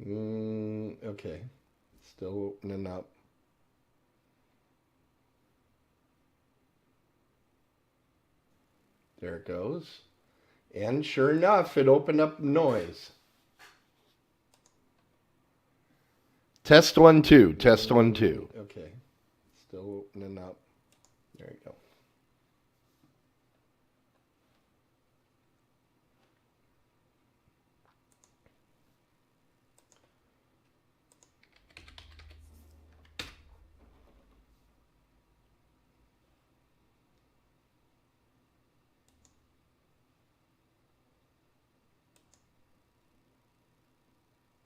Okay. Still opening up. There it goes. And sure enough, it opened up noise. Test 1, 2. Test 1, 2. Okay. Still opening up. There you go.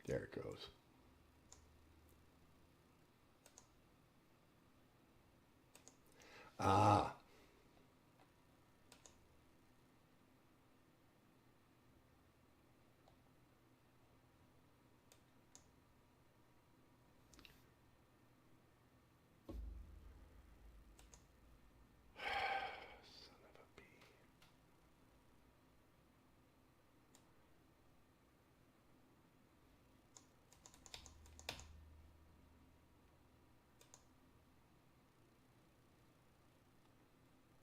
There it goes. Ah.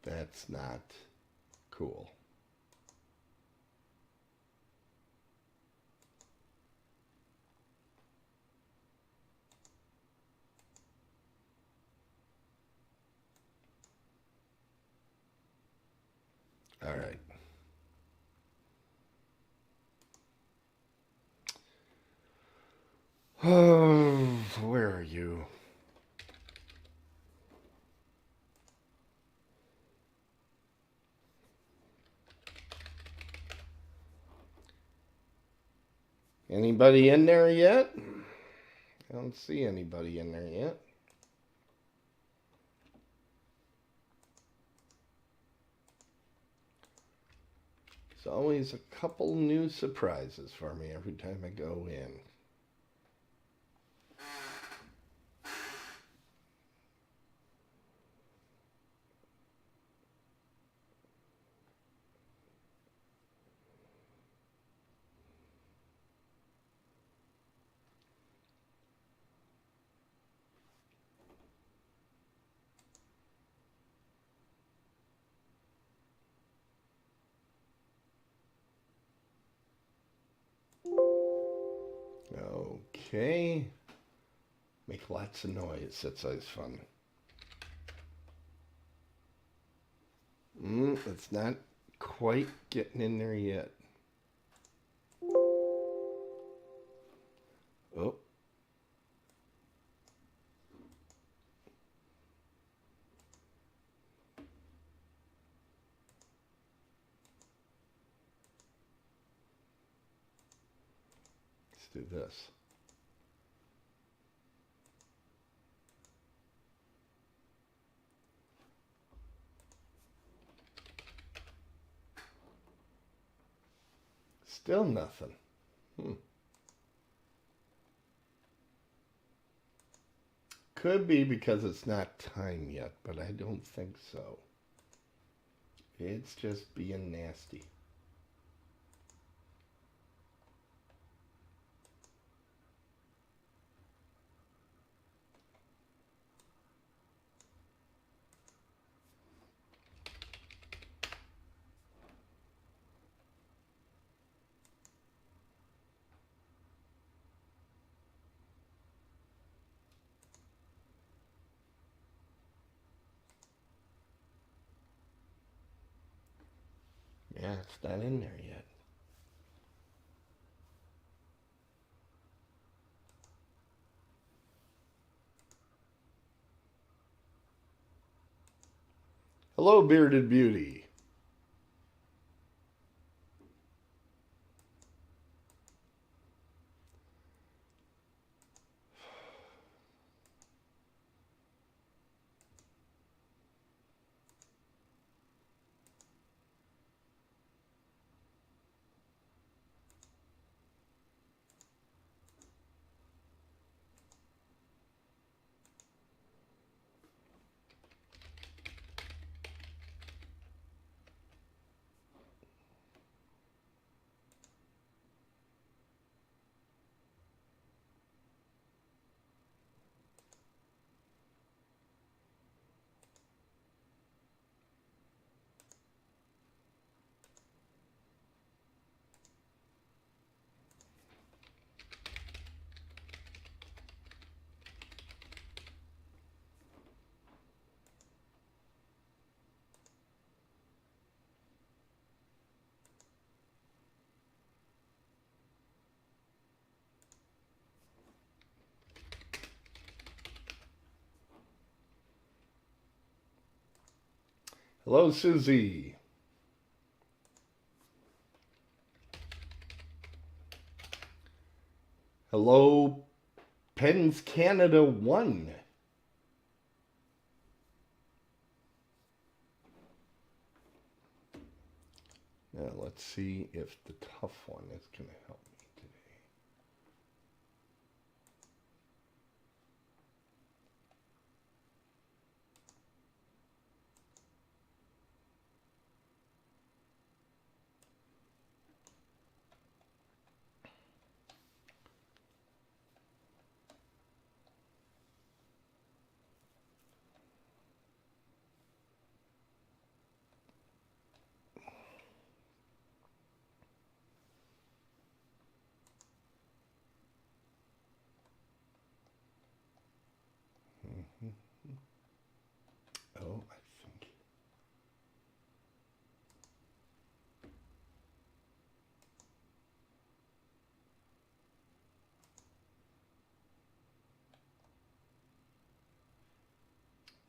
That's not cool. All right. Oh, where are you? Anybody in there yet? I don't see anybody in there yet. There's always a couple new surprises for me every time I go in. Okay. Make lots of noise. That's always fun. It's not quite getting in there yet. Oh. Let's do this. Still nothing. Could be because it's not time yet, but I don't think so. It's just being nasty. Yeah, it's not in there yet. Hello, Bearded Beauty. Hello, Suzy. Hello, Pens Canada 1. Now let's see if the tough one is going to help me today. Oh, I think.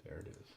There it is.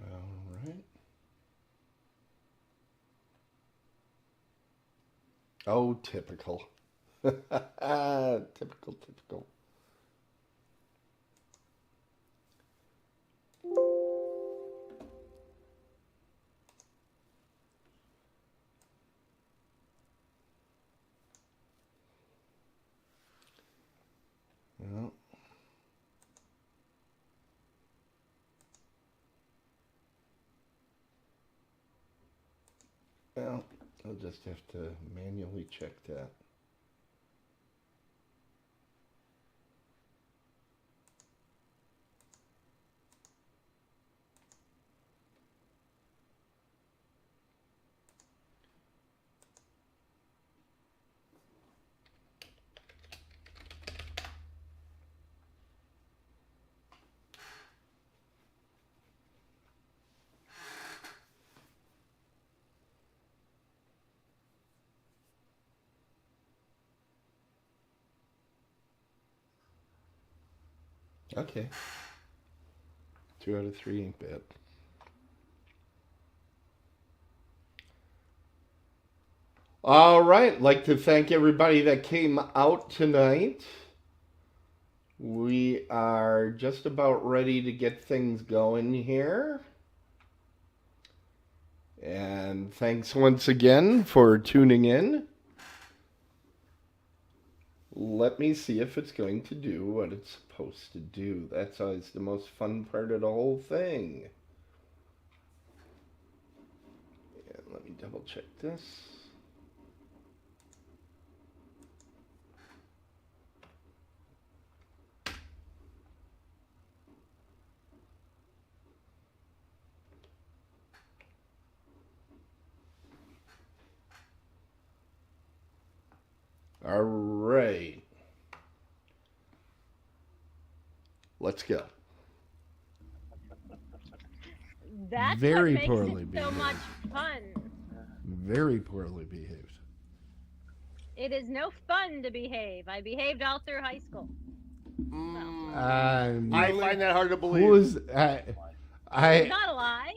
All right. Oh, typical. Typical. Well, I'll just have to manually check that. Okay. 2 out of 3 ain't bad. All right. Like to thank everybody that came out tonight. We are just about ready to get things going here. And thanks once again for tuning in. Let me see if it's going to do what it's supposed to do. That's always the most fun part of the whole thing. And let me double check this. All right. Let's go. That's Very what makes poorly it so behaved. much fun. Very poorly behaved. It is no fun to behave. I behaved all through high school. I find that hard to believe. Who is I Not a lie.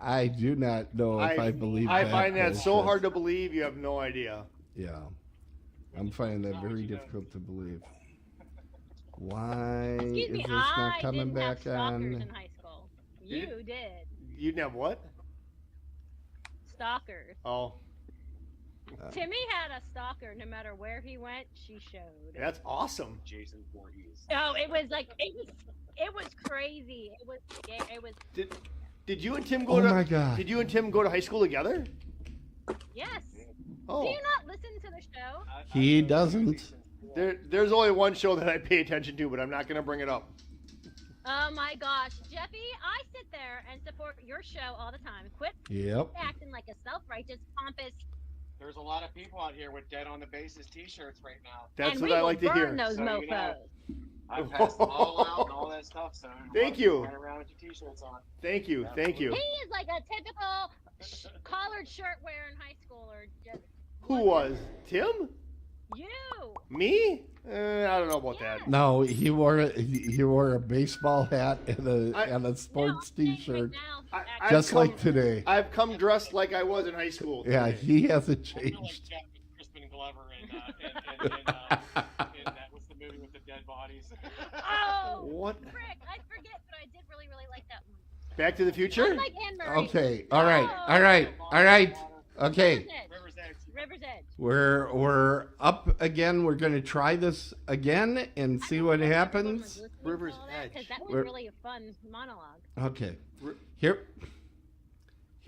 I do not know if I believe I that. find that so bullshit. hard to believe. You have no idea. Yeah, I'm finding that very difficult to believe. Why Excuse is me, this not I coming didn't have back stalkers on? in high school. You did. You didn't have what? Stalkers. Oh, Timmy had a stalker. No matter where he went, she showed. that's awesome. Jason Voorhees. Oh, it was like it was crazy. It was. Did you and Tim go Oh to? my God. Did you and Tim go to high school together? Yes. Oh, Do you not listen to the show? He doesn't. there's only one show that I pay attention to, but I'm not going to bring it up. Oh my gosh, Jeffy, I sit there and support your show all the time. Quit Yep. acting like a self-righteous pompous. There's a lot of people out here with Dead on the Bases T-shirts right now. That's and what we I will like to burn hear. those So, mofos. you know, I passed them all out and all that stuff. So Thank you. Run around with your T-shirts on. Thank you. Thank you. He is like a typical collared shirt wearing high schooler. Just Who was? Tim? you? Me? I don't know about that. No, he wore a baseball hat and a sports No, I'm saying T-shirt, right now, I've just come- like today. I've come dressed like I was in high school. Yeah, today. he hasn't I feel like changed. Jack with Crispin Glover in that was the movie with the dead bodies. Oh, What? frick! I forget, but I did really, really like that one. Back to the Future? Unlike Anne Marie. Okay, all right. Okay, River's Edge. River's Edge. we're up again. We're gonna try this again and see what happens. River's Because Edge. that was We're- really a fun monologue. Okay, here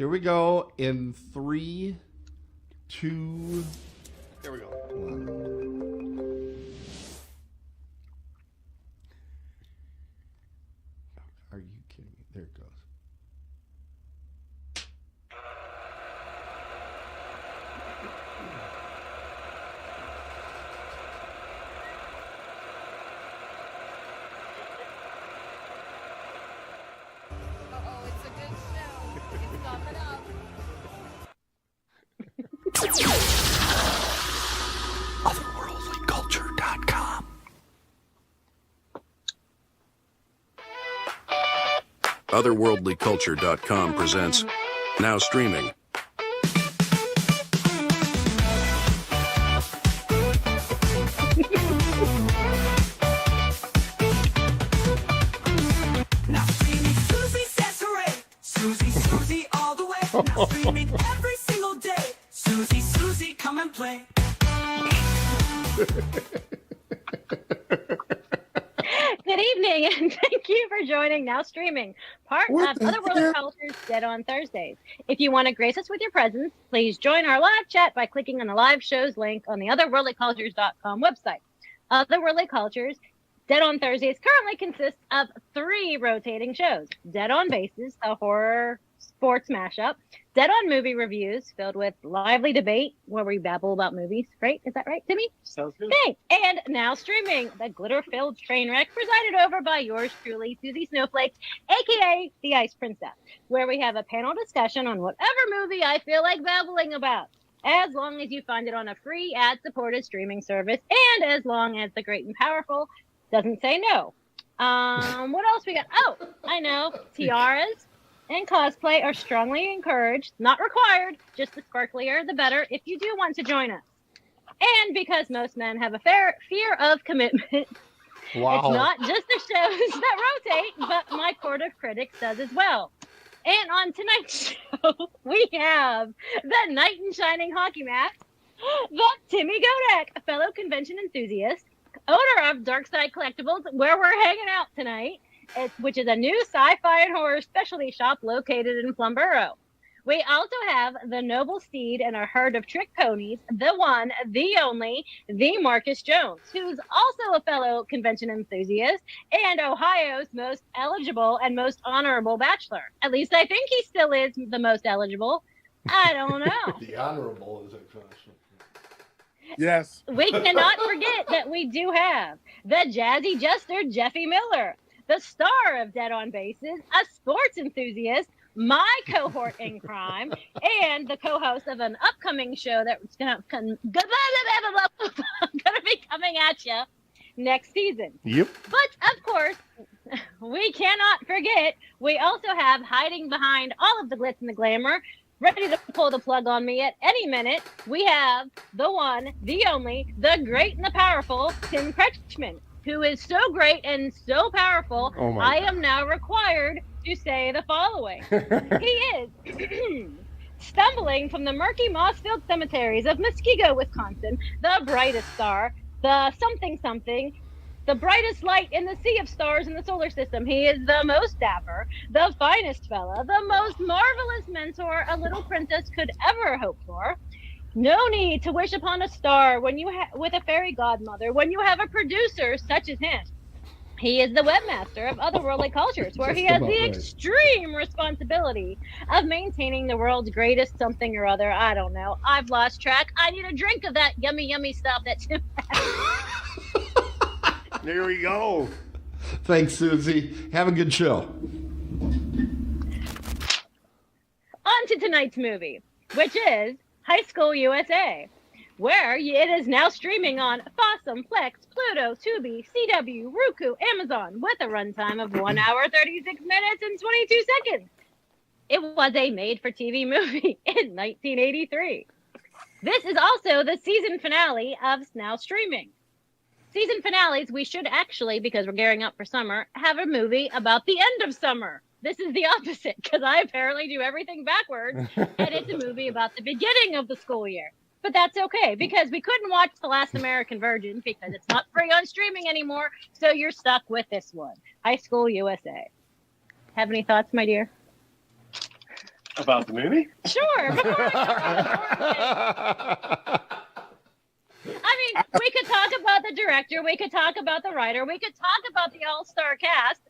we go in 3, 2, There we go. 1. Are you kidding me? There it goes. Oh, it's a good show. It's coming up. Otherworldlyculture.com. Otherworldlyculture.com presents Now Streaming. Now streaming Suzy says hooray. Suzy all the way. Now streaming every single day. Suzy, come and play. Good evening, and thank you for joining Now Streaming, part What of the Otherworldly heck? Culture's Dead on Thursdays. If you want to grace us with your presence, please join our live chat by clicking on the live shows link on the otherworldlycultures.com website. Otherworldly Cultures Dead on Thursdays currently consists of 3 rotating shows. Dead on Bases, a horror sports mashup. Dead on Movie Reviews, filled with lively debate where we babble about movies. Right? Is that right, Timmy? Sounds good. Thanks. And Now Streaming, the glitter-filled train wreck presided over by yours truly, Suzy Snowflake, aka the Ice Princess, where we have a panel discussion on whatever movie I feel like babbling about, as long as you find it on a free ad-supported streaming service, and as long as the great and powerful doesn't say no. What else we got? Oh, I know. Tiaras and cosplay are strongly encouraged, not required, just the sparklier the better if you do want to join us. And because most men have a fear of commitment, Wow. it's not just the shows that rotate, but my court of critics does as well. And on tonight's show, we have the knight in shining hockey mask, the Timmy Godak, a fellow convention enthusiast, owner of Darkside Collectibles, where we're hanging out tonight, which is a new sci-fi and horror specialty shop located in Plumboro. We also have the noble steed and a herd of trick ponies, the one, the only, the Marcus Jones, who's also a fellow convention enthusiast and Ohio's most eligible and most honorable bachelor. At least I think he still is the most eligible. I don't know. The honorable is a question. Yes. We cannot forget that we do have the jazzy jester, Jeffy Miller, the star of Dead on Bases, a sports enthusiast, my cohort in crime, and the co-host of an upcoming show that's gonna be coming at you next season. Yep. But of course, we cannot forget, we also have hiding behind all of the glitz and the glamour, ready to pull the plug on me at any minute, we have the one, the only, the great and the powerful Tim Kretschmann, who is so great and so powerful, Oh my I am now required to say the following. He is stumbling from the murky moss-filled cemeteries of Muskego, Wisconsin, the brightest star, the something, the brightest light in the sea of stars in the solar system. He is the most dapper, the finest fella, the most marvelous mentor a little princess could ever hope for. No need to wish upon a star when you with a fairy godmother when you have a producer such as him. He is the webmaster of otherworldly cultures, where he Just has about the right. extreme responsibility of maintaining the world's greatest something or other. I don't know. I've lost track. I need a drink of that yummy, yummy stuff that's There we go. Thanks, Susie. Have a good show. On to tonight's movie, which is High School USA, where it is now streaming on Fossum, Plex, Pluto, Tubi, CW, Roku, Amazon, with a runtime of 1 hour, 36 minutes, and 22 seconds. It was a made-for-TV movie in 1983. This is also the season finale of now streaming. Season finales, we should actually, because we're gearing up for summer, have a movie about the end of summer. This is the opposite, because I apparently do everything backwards, and it's a movie about the beginning of the school year. But that's okay, because we couldn't watch The Last American Virgin because it's not free on streaming anymore, so you're stuck with this one, High School USA. Have any thoughts, my dear? About the movie? Sure. I mean, we could talk about the director, we could talk about the writer, we could talk about the all-star cast,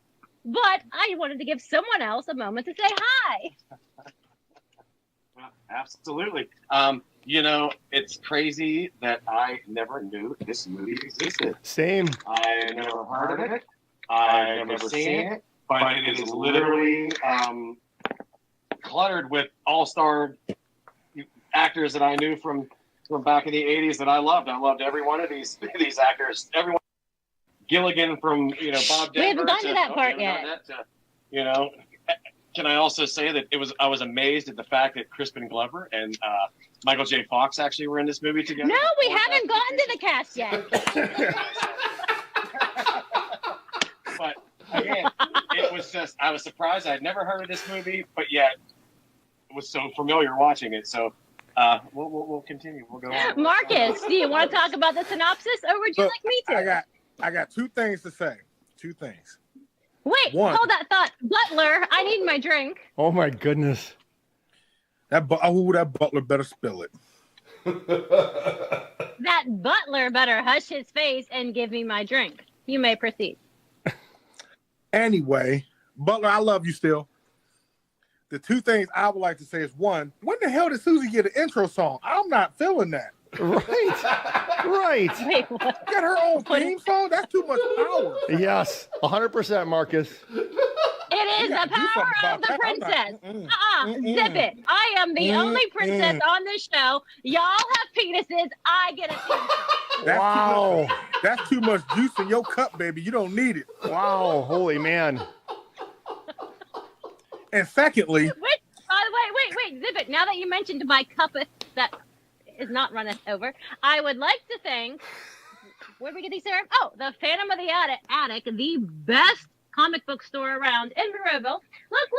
but I wanted to give someone else a moment to say hi. Well, absolutely. It's crazy that I never knew this movie existed. Same. I never heard of it. I've never seen it. But it is literally cluttered with all-star actors that I knew from back in the 80s that I loved. I loved every one of these actors. Everyone. Gilligan from, Bob Denver. We haven't gotten to that part yet. Can I also say that I was amazed at the fact that Crispin Glover and Michael J. Fox actually were in this movie together. No, we haven't gotten to the cast yet. But again, it was just, I was surprised. I'd never heard of this movie, but yet it was so familiar watching it. So we'll continue. We'll go on. Marcus, do you want to talk about the synopsis, or would you like me to? I got two things to say. Two things. Wait, One. hold that thought. Butler, I need my drink. Oh my goodness. That butler better spill it. That butler better hush his face and give me my drink. You may proceed. Anyway, Butler, I love you still. The two things I would like to say is, one, when the hell did Suzy get an intro song? I'm not feeling that. Right. Wait, what? Get her own theme song? That's too much power. Yes, 100%, Marcus. It is the power of the princess. Zip it. I am the only princess on this show. Y'all have penises. I get a penis. Wow. That's too much juice in your cup, baby. You don't need it. Wow. Holy man. And secondly, By the way, wait, Zip it. Now that you mentioned my cup that is not runneth over, I would like to thank, where did we get these, Sarah? Oh, the Phantom of the Attic, the best comic book store around in Monroeville. Look,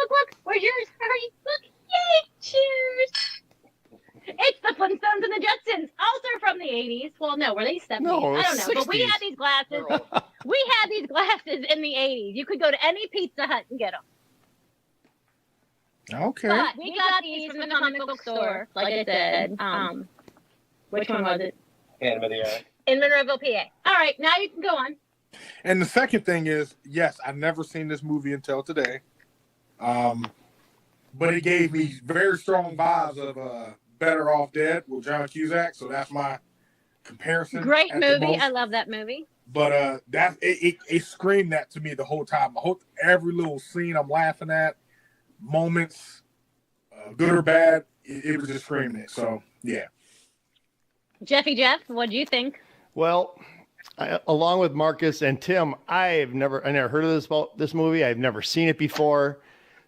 where's yours? Hurry, look, yay, cheers. It's the Flintstones and the Jetsons, also from the 80s. Well, no, were they 70s? No, I don't know, 60s. but we had these glasses. We had these glasses in the 80s. You could go to any Pizza Hut and get them. okay. But we got these from the comic book store, like I said. Which one was it? Phantom of the Attic. In Monroeville, PA. All right, now you can go on. And the second thing is, yes, I've never seen this movie until today. But it gave me very strong vibes of Better Off Dead with John Cusack. So that's my comparison. Great at the movie. most. I love that movie. But it screamed that to me the whole time. Every little scene I'm laughing at, moments, good or bad, it was just screaming it. So, yeah. Jeffy Jeff, what do you think? Well, along with Marcus and Tim, I never heard of this movie. I've never seen it before.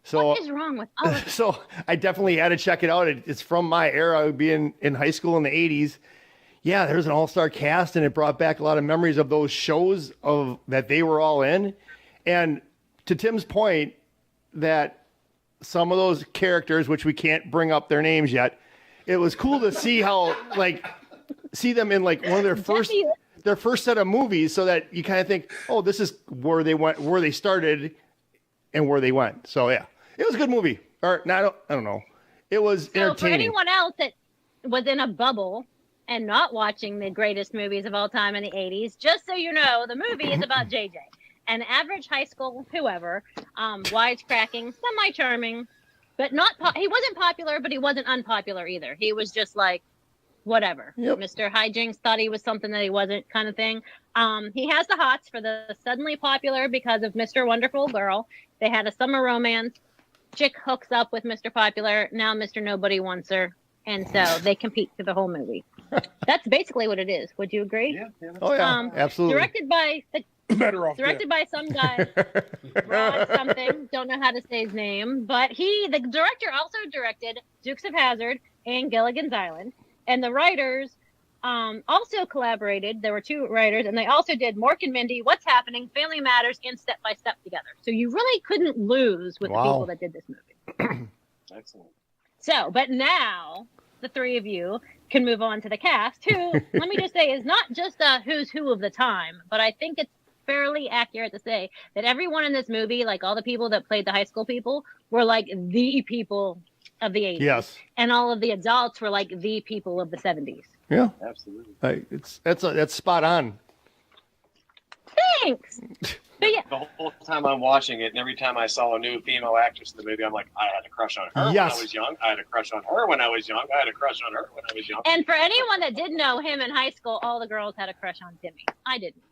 So What is wrong with all of this? so I definitely had to check it out. It's from my era. I would be in high school in the 80s. Yeah, there's an all-star cast, and it brought back a lot of memories of those shows that they were all in. And to Tim's point, that some of those characters, which we can't bring up their names yet, it was cool to see how, see them in one of their first set of movies, so that you kind of think, oh, this is where they went, where they started, and where they went. So yeah, it was a good movie. Or no, I don't know. It was So entertaining. for anyone else that was in a bubble and not watching the greatest movies of all time in the 80s. Just so you know, the movie is about JJ, an average high school whoever, wisecracking, semi-charming, but not. He wasn't popular, but he wasn't unpopular either. He was just like, whatever. Yep. Mr. Hijinks thought he was something that he wasn't, kind of thing. He has the hots for the suddenly popular because of Mr. Wonderful Girl. They had a summer romance. Chick hooks up with Mr. Popular. Now Mr. Nobody wants her. And so they compete through the whole movie. That's basically what it is. Would you agree? Yeah. Oh yeah, absolutely. Directed by Better off. directed by some guy, Rod something. Don't know how to say his name, but the director also directed Dukes of Hazzard and Gilligan's Island, and the writers also collaborated. There were 2 writers, and they also did Mork and Mindy, What's Happening, Family Matters, and Step by Step together. So you really couldn't lose with the people that did this movie. Excellent. So, but now the 3 of you can move on to the cast, who, let me just say, is not just a who's who of the time, but I think it's fairly accurate to say that everyone in this movie, like all the people that played the high school people, were like the people of the 80s. Yes. And all of the adults were like the people of the 70s. Yeah, Absolutely. that's spot on. Thanks. But yeah, The whole time I'm watching it, and every time I saw a new female actress in the movie, I'm like, I had a crush on her when Yes. I was young. I had a crush on her when I was young. I had a crush on her when I was young. and for anyone that didn't know him in high school, all the girls had a crush on Timmy. I didn't.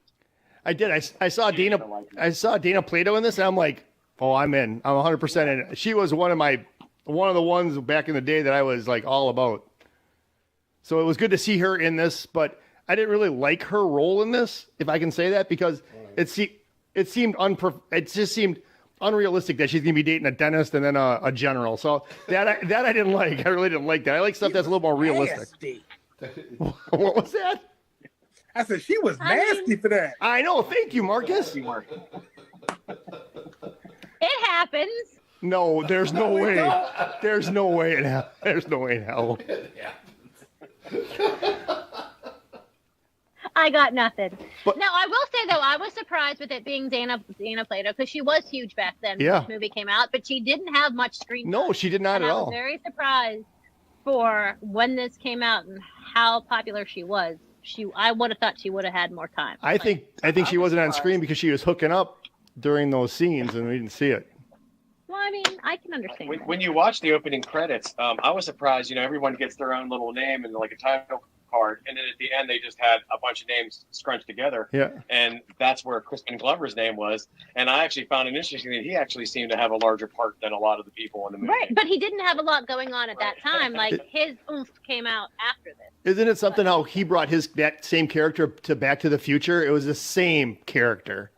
I did. I saw Dana. I saw Dana Plato in this, and I'm like, oh, I'm in. I'm 100% in. She was one of the ones back in the day that I was like all about. So it was good to see her in this, but I didn't really like her role in this, if I can say that, because it just seemed unrealistic that she's gonna be dating a dentist and then a general. So that I didn't like. I really didn't like that. I like stuff that's a little more realistic. Nasty. What was that? I said she was nasty for that. I know. Thank you, Marcus. It happens. No, there's no way. There's no way in hell. There's no way in hell. I got nothing. But- Now, I will say, though, I was surprised with it being Dana Plato, because she was huge back then when Yeah. this movie came out, but she didn't have much screen time. No, she did not And at I was all. very surprised for when this came out and how popular she was. I would have thought she would have had more time. I think she wasn't on screen because she was hooking up during those scenes and we didn't see it. Well, I mean, I can understand that. When you watch the opening credits, I was surprised. Everyone gets their own little name and like a title card, and then at the end they just had a bunch of names scrunched together. Yeah. And that's where Crispin Glover's name was. And I actually found it interesting that he actually seemed to have a larger part than a lot of the people in the movie. Right, but he didn't have a lot going on at that time. Like, his oomph came out after this. Isn't it something how he brought that same character to Back to the Future? It was the same character.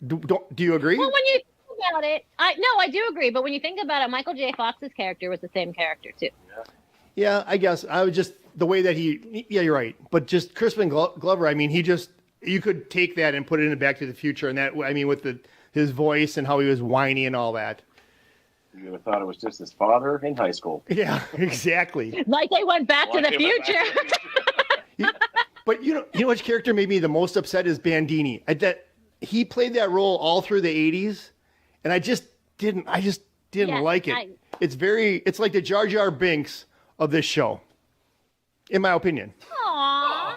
Do you agree? Well, when you think about it, I do agree. But when you think about it, Michael J. Fox's character was the same character too. Yeah, I guess. I was just the way that yeah, you're right. But just Crispin Glover, I mean, you could take that and put it in Back to the Future, and that, I mean, with his voice and how he was whiny and all that. You would have thought it was just his father in high school. Yeah, exactly. Like they went back to the Like they went back future. to the future. But you know which character made me the most upset is Bandini. That he played that role all through the 80s, and I just didn't Yeah, like it. It's like the Jar Jar Binks of this show, in my opinion. Aww.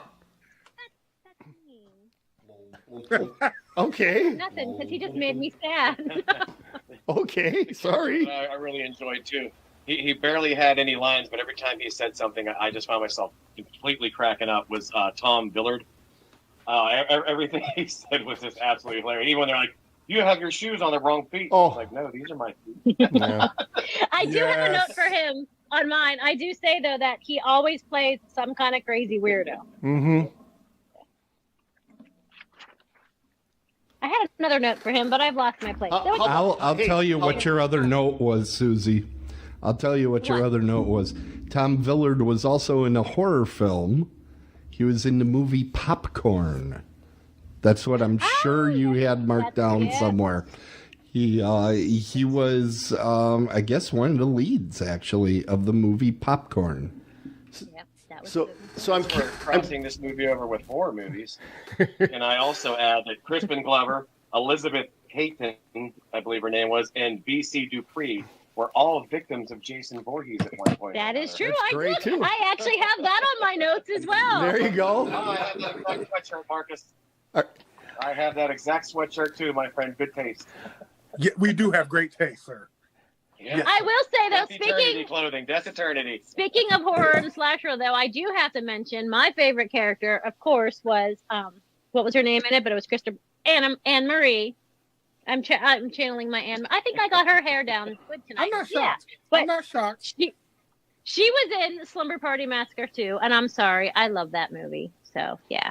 That's mean. Okay. Nothing, because he just made me sad. Okay. Sorry. I really enjoyed too. He barely had any lines, but every time he said something, I just found myself completely cracking up. Was Tom Villard? Everything he said was just absolutely hilarious. Even when they're like, "You have your shoes on the wrong feet," Oh. I was like, "No, these are my feet." Yeah. I do have a Yes. note for him on mine. I do say, though, that he always plays some kind of crazy weirdo. Mm-hmm. I had another note for him, but I've lost my place. There was- I'll tell you what your other note was, Suzy. I'll tell you what your other note was. Tom Villard was also in a horror film. He was in the movie Popcorn. That's what I'm sure you had marked down it. somewhere. He was, I guess, one of the leads, actually, of the movie Popcorn. Yep, that was So good. I'm We're crossing this movie over with horror movies. And I also add that Crispin Glover, Elizabeth Hayton, I believe her name was, and B.C. Dupree were all victims of Jason Voorhees at one point. That is true. That's I great, do. too. I actually have that on my notes as well. There you go. Oh, I have that exact sweatshirt, Marcus. Uh, I have that exact sweatshirt too, my friend. Good taste. Yeah, we do have great taste, sir. Yeah. I will say though, That's eternity clothing. That's eternity. speaking of horror and slasher, though, I do have to mention my favorite character, of course, was what was her name in it? But it was Anne Marie. I'm channeling my Anne. I think I got her hair down good tonight. I'm not Yeah, shocked. but I'm not shocked. she was in Slumber Party Massacre too, and I'm sorry, I love that movie. So yeah,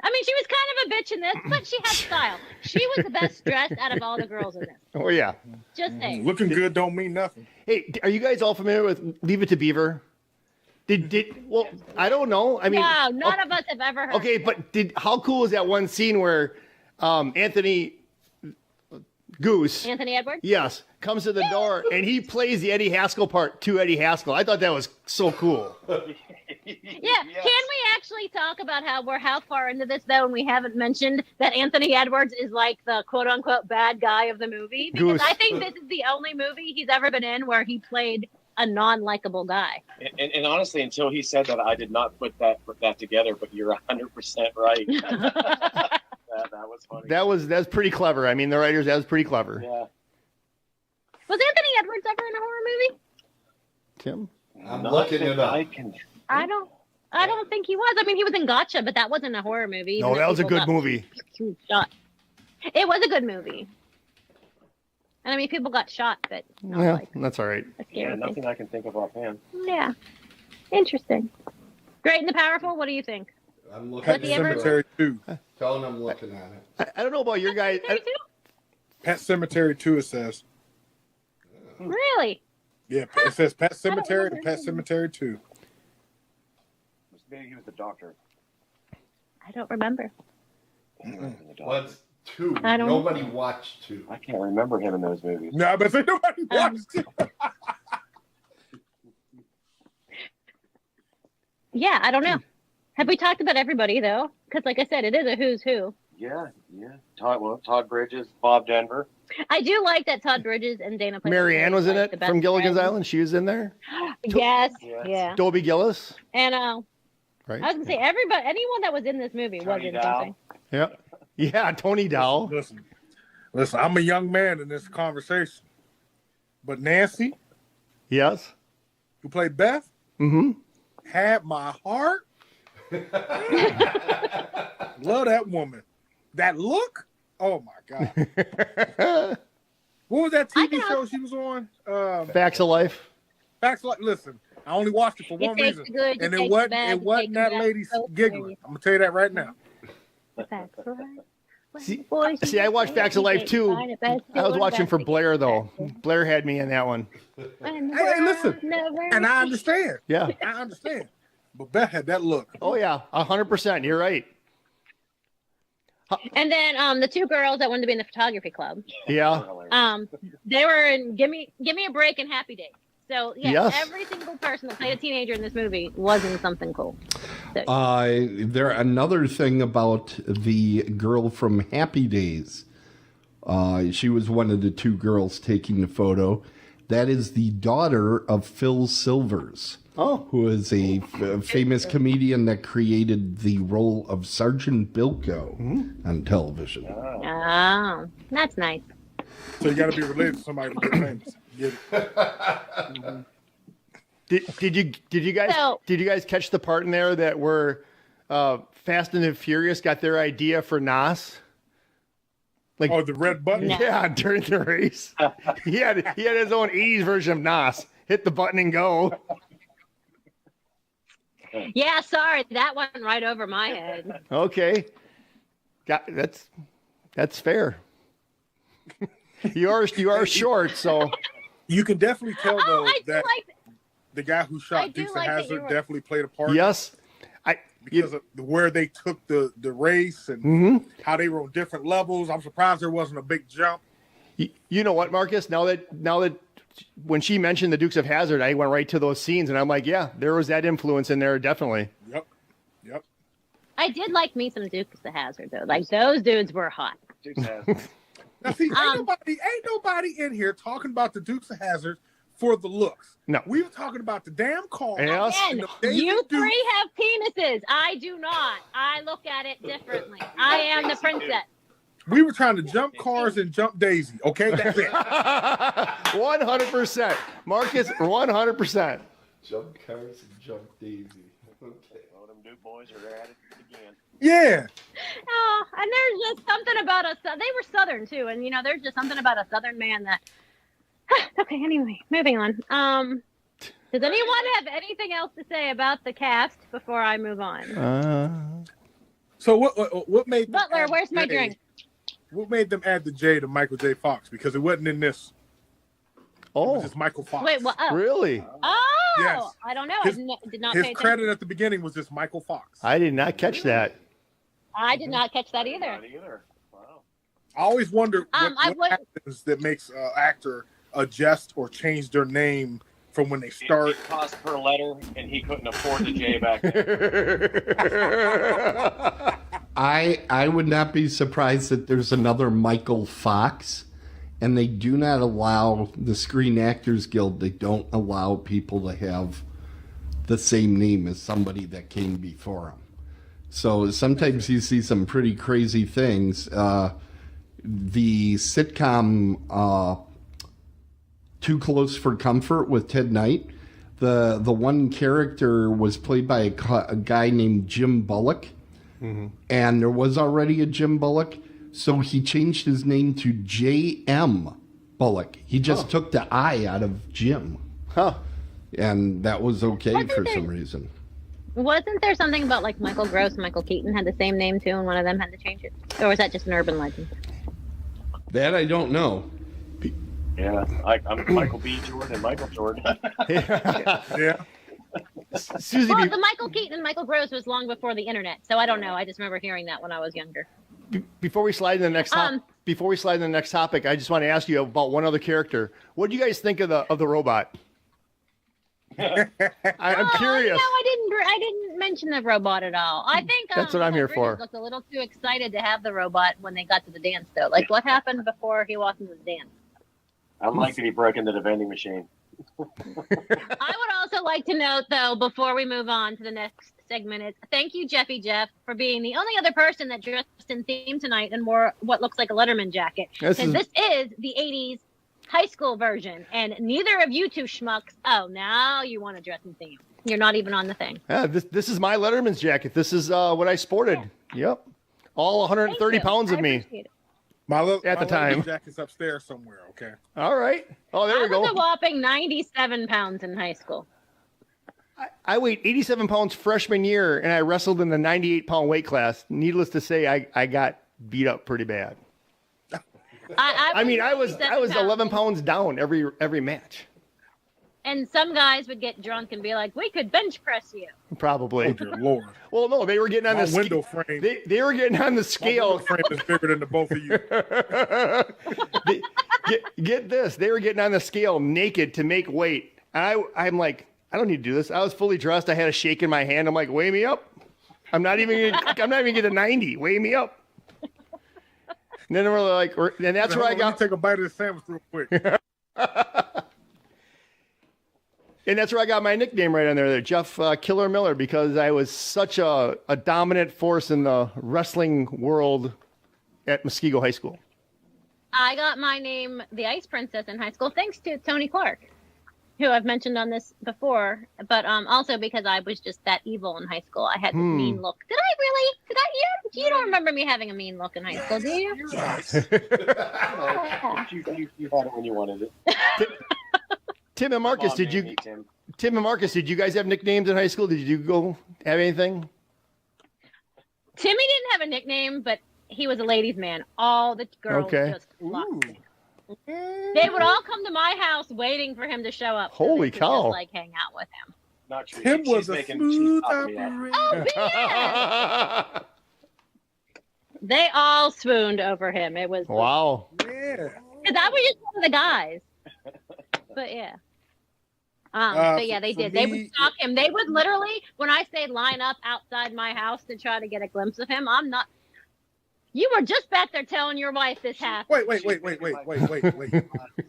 I mean, she was kind of a bitch in this, but she had style. She was the best dressed out of all the girls in this. Oh yeah. Just saying. Looking good don't mean nothing. Hey, are you guys all familiar with Leave It to Beaver? Well, I don't know. I mean, No, none of us have ever heard. okay, but how cool is that one scene where Anthony Edwards. yes, comes to the door and he plays the Eddie Haskell part to Eddie Haskell. I thought that was so cool. Yeah, Can we actually talk about we're how far into this though, and we haven't mentioned that Anthony Edwards is like the quote unquote bad guy of the movie? Because Goose. I think this is the only movie he's ever been in where he played a non-likable guy. And honestly, until he said that, I did not put that together. But you're 100% right. That was funny. That's pretty clever. I mean, the writers, that was pretty clever. Yeah. Was Anthony Edwards ever in a horror movie? Tim? I'm looking it up. I don't think he was. I mean, he was in Gotcha, but that wasn't a horror movie. No, that was a good movie. Shot. It was a good movie. And I mean, people got shot, but not Yeah, like that's all right. a scary Yeah, thing. nothing I can think of offhand. Yeah. Interesting. Great and the Powerful, what do you think? I'm looking Pet What the ever- Cemetery 2. Tell him I'm looking at it. I don't know about your guys. Pet Cemetery 2, it says. Really? Yeah, it says Pet Cemetery remember and Pet him. Cemetery 2. Maybe he was the doctor. I don't remember. What's 2? I don't- Nobody watched 2. I can't remember him in those movies. No, but nobody watched it. Yeah, I don't know. Have we talked about everybody though? Because like I said, it is a who's who. Yeah. Todd Bridges, Bob Denver. I do like that Todd Bridges and Dana. Plainview Mary Ann was in like it the best from Gilligan's friends. Island. She was in there. Yes, Yes. yeah. Dobie Gillis. And Right. I was gonna say anyone that was in this movie was Tony in Dow. something. Yeah. Yeah, Tony Dow. Listen, I'm a young man in this conversation. But Nancy, Yes. who played Beth, Mm-hmm. had my heart. Love that woman. That look? Oh my God. What was that TV show she was on? Facts of Life. Facts Like. Listen, I only watched it for one takes reason, the good, and you it take the wasn't. bad, It you wasn't take that the bad, lady both giggling. ways. I'm gonna tell you that right now. Facts of Life. See, I watched Facts of Life too. I was watching for Blair though. Blair had me in that one. Hey, listen, and I understand. Yeah. I understand. But Beth had that look. Oh yeah, 100%. You're right. And then the two girls that wanted to be in the photography club. Yeah. They were in Give Me a Break and Happy Days. So yeah, Yes. every single person that played a teenager in this movie was in something cool. So, Another thing about the girl from Happy Days. She was one of the 2 girls taking the photo. That is the daughter of Phil Silvers. Oh. Who is a famous comedian that created the role of Sergeant Bilko on television. oh, that's nice. So you got to be related to somebody to get famous. Get it. Did you guys catch the part in there that where Fast and the Furious got their idea for NOS? Like, Oh, the red button. No. yeah, during the race, he had his own 80s version of NOS. Hit the button and go. Yeah, sorry, that went right over my head. Okay, that's fair. You are short, so You can definitely tell though I do that like. the guy who I shot do Dukes like of that Hazzard you were- definitely played a part. yes, because of where they took the race and how they were on different levels. I'm surprised there wasn't a big jump. you know what, Marcus? Now that when she mentioned the Dukes of Hazzard, I went right to those scenes, and I'm like, yeah, there was that influence in there, definitely. Yep. I did like me some Dukes of Hazzard though. Like those dudes were hot. Dukes Hazzard. Now see, ain't nobody in here talking about the Dukes of Hazzard for the looks. No. We were talking about the damn car. Yes. and Again, the Daisy you Duke. three have penises. I do not. I look at it differently. I am the princess. We were trying to jump cars and jump Daisy. Okay, that's it. 100%. Marcus, 100%. Jump cars and jump Daisy. Okay. Oh, them Duke boys are at it again. Yeah. Oh, and there's just something about us. They were Southern too, and there's just something about a Southern man that. Okay, anyway, moving on. Does anyone have anything else to say about the cast before I move on? So what made them Butler, add where's my J- drink? What made them add the J to Michael J. Fox? Because it wasn't in this. It was Oh, just Michael Fox. Wait, what? Oh, really? oh Yes. I don't know. His- I did not His pay credit attention. at the beginning was just Michael Fox. I did not catch that. I did not catch that either. Not either. Wow. I always wondered I what would- happens that makes an actor adjust or change their name from when they start. It cost per letter, and he couldn't afford the J back then. I would not be surprised that there's another Michael Fox, and they do not allow the Screen Actors Guild. They don't allow people to have the same name as somebody that came before them. So sometimes you see some pretty crazy things. The sitcom Too Close for Comfort with Ted Knight, the one character was played by a guy named Jim Bullock. And there was already a Jim Bullock, so he changed his name to J.M. Bullock. He just took the I out of Jim. Huh. And that was okay Wasn't for there- some reason. Wasn't there something about like Michael Gross and Michael Keaton had the same name too, and one of them had to change it? Or was that just an urban legend? That I don't know. Yeah, I'm Michael B. Jordan and Michael Jordan. Yeah. Suzy, Well, the Michael Keaton and Michael Gross was long before the internet, so I don't know. I just remember hearing that when I was younger. before we slide to the next before we slide to the next topic, I just want to ask you about one other character. What do you guys think of the robot? I'm curious. No, I didn't mention the robot at all. I think That's what I'm here for. Looked a little too excited to have the robot when they got to the dance, though. Like, what happened before he walked into the dance? I like that he broke into the vending machine. I would also like to note, though, before we move on to the next segment, is thank you, Jeffy Jeff, for being the only other person that dressed in theme tonight and wore what looks like a Letterman jacket. This Because is- this is the 80s high school version, and neither of you two schmucks, now you want to dress in theme. You're not even on the thing. Yeah, this is my Letterman's jacket. This is what I sported. Yep. All 130 Thank you. pounds of I me. appreciate it. At the time. jacket's upstairs somewhere. Okay. All right. Oh, there I we go. was a whopping 97 pounds in high school. I weighed 87 pounds freshman year, and I wrestled in the 98-pound weight class. Needless to say, I got beat up pretty bad. I was 97 11 pounds down every match. And some guys would get drunk and be like, "We could bench press you." Probably. Oh dear Lord. Well, no, they were getting on My the window scale. frame. They were getting on the My scale. window frame is bigger than the both of you. Get this. They were getting on the scale naked to make weight. I'm like, I don't need to do this. I was fully dressed. I had a shake in my hand. I'm like, weigh me up. I'm not even gonna get a 90. Weigh me up. And then we're like, and that's where I Let me got. take a bite of the sandwich real quick. And that's where I got my nickname right on there, Jeff Killer Miller, because I was such a dominant force in the wrestling world at Muskego High School. I got my name, the Ice Princess, in high school, thanks to Tony Clark, who I've mentioned on this before, but also because I was just that evil in high school. I had this mean look. Did I really? You don't remember me having a mean look in high school, do you? You had it when you wanted it. Tim and Marcus, Come on, man, Tim. Tim and Marcus, did you guys have nicknames in high school? Did you go have anything? Timmy didn't have a nickname, but he was a ladies' man. All the girls just loved him. They would all come to my house waiting for him to show up. So Holy they could cow. Just, like, hang out with him. Not true. Tim was She's a making- smooth she's popping me out. operator. Oh, BS! They all swooned over him. It was Wow. Yeah. because I was just one of the guys. But yeah. But yeah, they for did. They me- would stalk him. They would literally, when I say line up outside my house to try to get a glimpse of him, I'm not. You were just back there telling your wife this happened. Wait.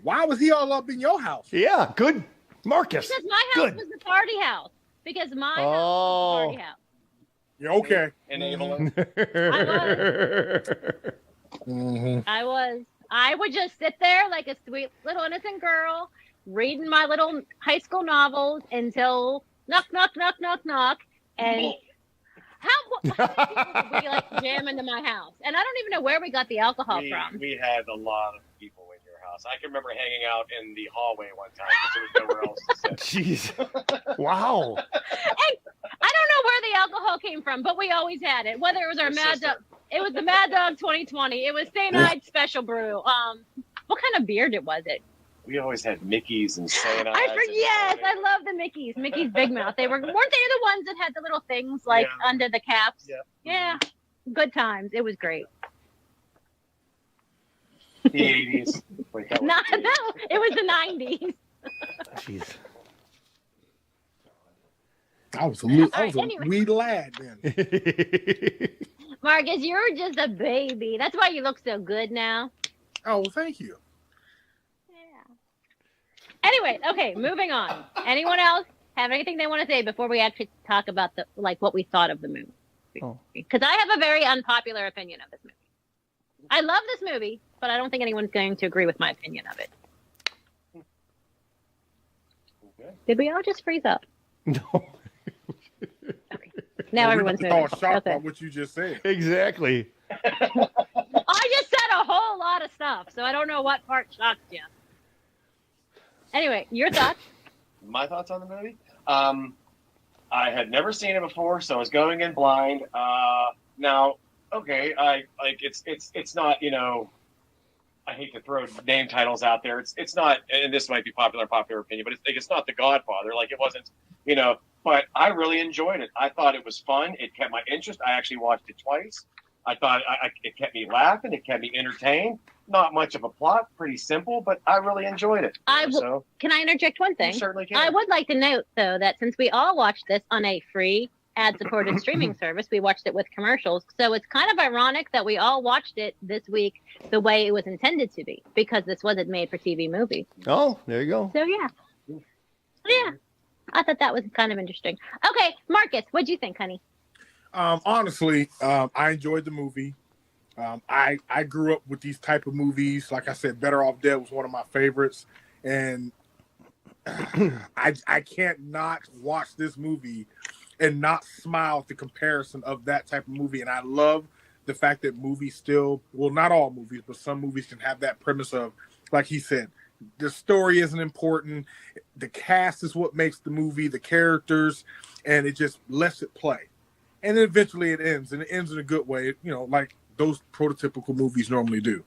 Why was he all up in your house? Yeah, good, Marcus. Because my house Good. was the party house. Because my house was the party house. Yeah, okay. Enabling. I would just sit there like a sweet little innocent girl, reading my little high school novels until knock, and how many people would we like jam into my house? And I don't even know where we got the alcohol from. We had a lot of people in your house. I can remember hanging out in the hallway one time because there was nowhere else to sit. Jeez. Wow. And I don't know where the alcohol came from, but we always had it. Whether it was our Mad Dog, it was the Mad Dog 2020. It was St. Ides Special Brew. What kind of beer was it? We always had Mickey's and St. Yes, I love the Mickey's. Mickey's Big Mouth. Weren't they the ones that had the little things like under the caps? Yeah. Good times. It was great. The 80s. Wait, that was No, the 80s. it was the 90s. Jeez. I was a anyway. wee lad then. Marcus, you're just a baby. That's why you look so good now. Oh, well, thank you. Anyway, okay, moving on. Anyone else have anything they want to say before we actually talk about what we thought of the movie? Because I have a very unpopular opinion of this movie. I love this movie, but I don't think anyone's going to agree with my opinion of it. Okay. Did we all just freeze up? No. Okay. Now everyone's all moving. shocked Okay. by what you just said. Exactly. I just said a whole lot of stuff, so I don't know what part shocked you. Anyway, your thoughts? My thoughts on the movie? I had never seen it before, so I was going in blind. Now, okay, it's not, I hate to throw name titles out there. It's not, and this might be popular opinion, but it's not The Godfather. Like, it wasn't, but I really enjoyed it. I thought it was fun. It kept my interest. I actually watched it twice. I thought it kept me laughing. It kept me entertained. Not much of a plot, pretty simple, but I really enjoyed it. Can I interject one thing? You certainly can. I would like to note, though, that since we all watched this on a free ad-supported streaming service, we watched it with commercials. So it's kind of ironic that we all watched it this week the way it was intended to be, because this wasn't made for TV movie. Oh, there you go. So yeah, I thought that was kind of interesting. Okay, Marcus, what'd you think, honey? Honestly, I enjoyed the movie. I grew up with these type of movies. Like I said, Better Off Dead was one of my favorites, and I can't not watch this movie and not smile at the comparison of that type of movie. And I love the fact that movies still, well, not all movies, but some movies can have that premise of, like he said, the story isn't important. The cast is what makes the movie, the characters, and it just lets it play. And then eventually it ends, and it ends in a good way, like those prototypical movies normally do.